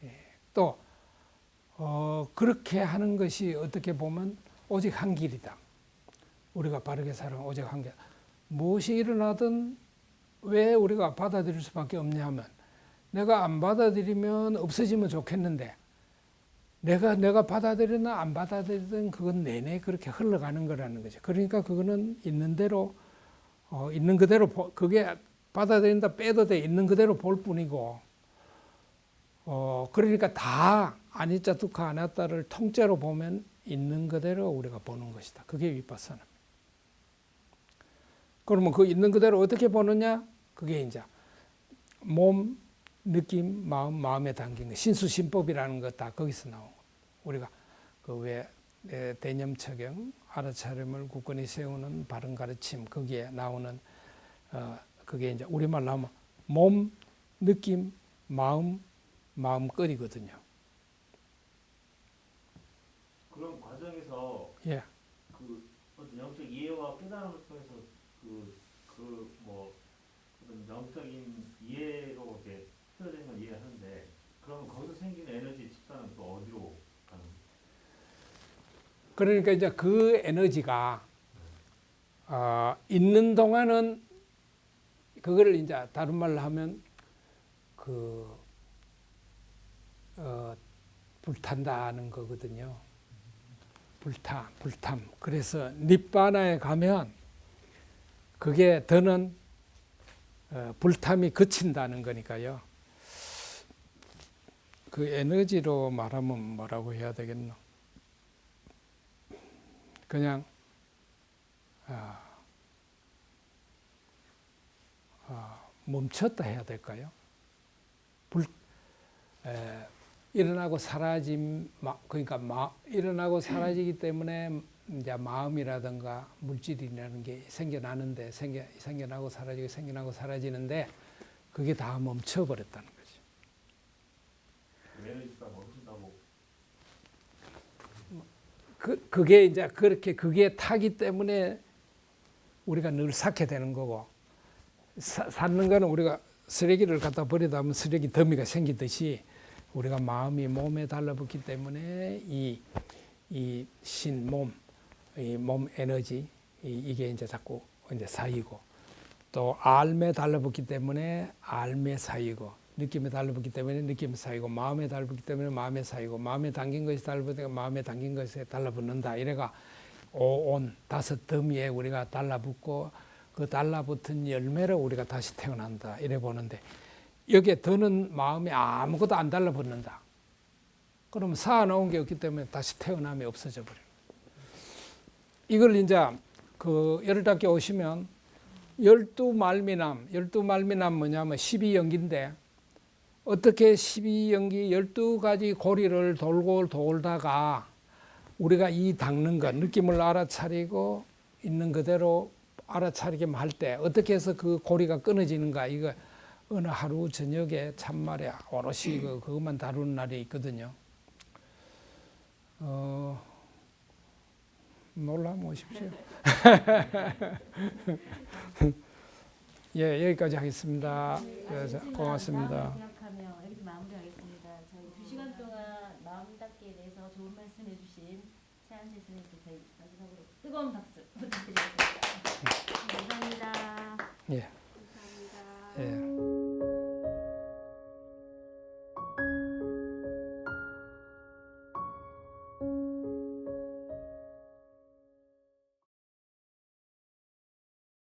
예. 또 그렇게 하는 것이 어떻게 보면 오직 한 길이다. 우리가 바르게 살아가는 오직 한 길. 무엇이 일어나든 왜 우리가 받아들일 수밖에 없냐면 내가 안 받아들이면 없어지면 좋겠는데 내가 받아들이나 안 받아들이든 그건 내내 그렇게 흘러가는 거라는 거죠. 그러니까 그거는 있는 대로 있는 그대로 그게 받아들인다 빼도 돼 있는 그대로 볼 뿐이고 그러니까 다 아니짜 두카 아나타를 통째로 보면 있는 그대로 우리가 보는 것이다. 그게 위파사나. 그러면 그 있는 그대로 어떻게 보느냐? 그게 이제 몸, 느낌, 마음에 담긴 거. 신수신법이라는 거 다 거기서 나오고. 우리가 그 왜 대념처경, 알아차림을 굳건히 세우는 바른 가르침 거기에 나오는 그게 이제 우리말로 하면 몸, 느낌, 마음거리거든요. 그런 과정에서 예. 그 어떤 영적 이해와 깨달음을 통해서 뭐 그런 영적인 이해로 이렇게 틀어진 건 이해하는데 그러면 거기서 생기는 에너지 집단은 또 어디로 가는 거예요? 그러니까 이제 그 에너지가 있는 동안은 그거를 이제 다른 말로 하면 불탄다는 거거든요. 불탐. 그래서 니바나에 가면 그게 더는 불탐이 그친다는 거니까요. 그 에너지로 말하면 뭐라고 해야 되겠노? 그냥 멈췄다 해야 될까요? 일어나고 사라짐, 그러니까 일어나고 사라지기 때문에 이제 마음이라든가 물질이라는 게 생겨나는데 생겨나고 사라지고 생겨나고 사라지는데 그게 다 멈춰버렸다는 거죠. 에너지가 멈춘다고. 그게 이제 그렇게 그게 타기 때문에 우리가 늘 쌓게 되는 거고 쌓는 거는 우리가 쓰레기를 갖다 버리다 보면 쓰레기 더미가 생기듯이 우리가 마음이 몸에 달라붙기 때문에 이 몸 에너지 이게 이제 자꾸 이제 쌓이고 또 알매 달라붙기 때문에 알매 쌓이고 느낌에 달라붙기 때문에 느낌에 쌓이고 마음에 달라붙기 때문에 마음에 쌓이고 마음에 담긴 것이 달라붙으니까 마음에 담긴 것에 달라붙는다. 이래가 오온 5더미에 우리가 달라붙고 그 달라붙은 열매로 우리가 다시 태어난다. 이래 보는데 여기에 더는 마음이 아무것도 안 달라붙는다. 그러면 쌓아놓은 게 없기 때문에 다시 태어남이 없어져 버려요. 이걸 이제 그 열흘답게 오시면 12말미남 뭐냐면 12연기인데 어떻게 12연기 12가지 고리를 돌다가 우리가 이 닦는 것, 느낌을 알아차리고 있는 그대로 알아차리게 할 때 어떻게 해서 그 고리가 끊어지는가 이거 어느 하루 저녁에 참말에 오롯이 그것만 다루는 날이 있거든요. 놀라면 오십시오. 예, 여기까지 하겠습니다. 고맙습니다. 생각하며 여기서 마무리하겠습니다. 저희 2시간 동안 마음 닫기에 대해서 좋은 말씀해 주신 최한재 선생님께 저희 마지막으로 뜨거운 박수 부탁드리겠습니다. 감사합니다. 예.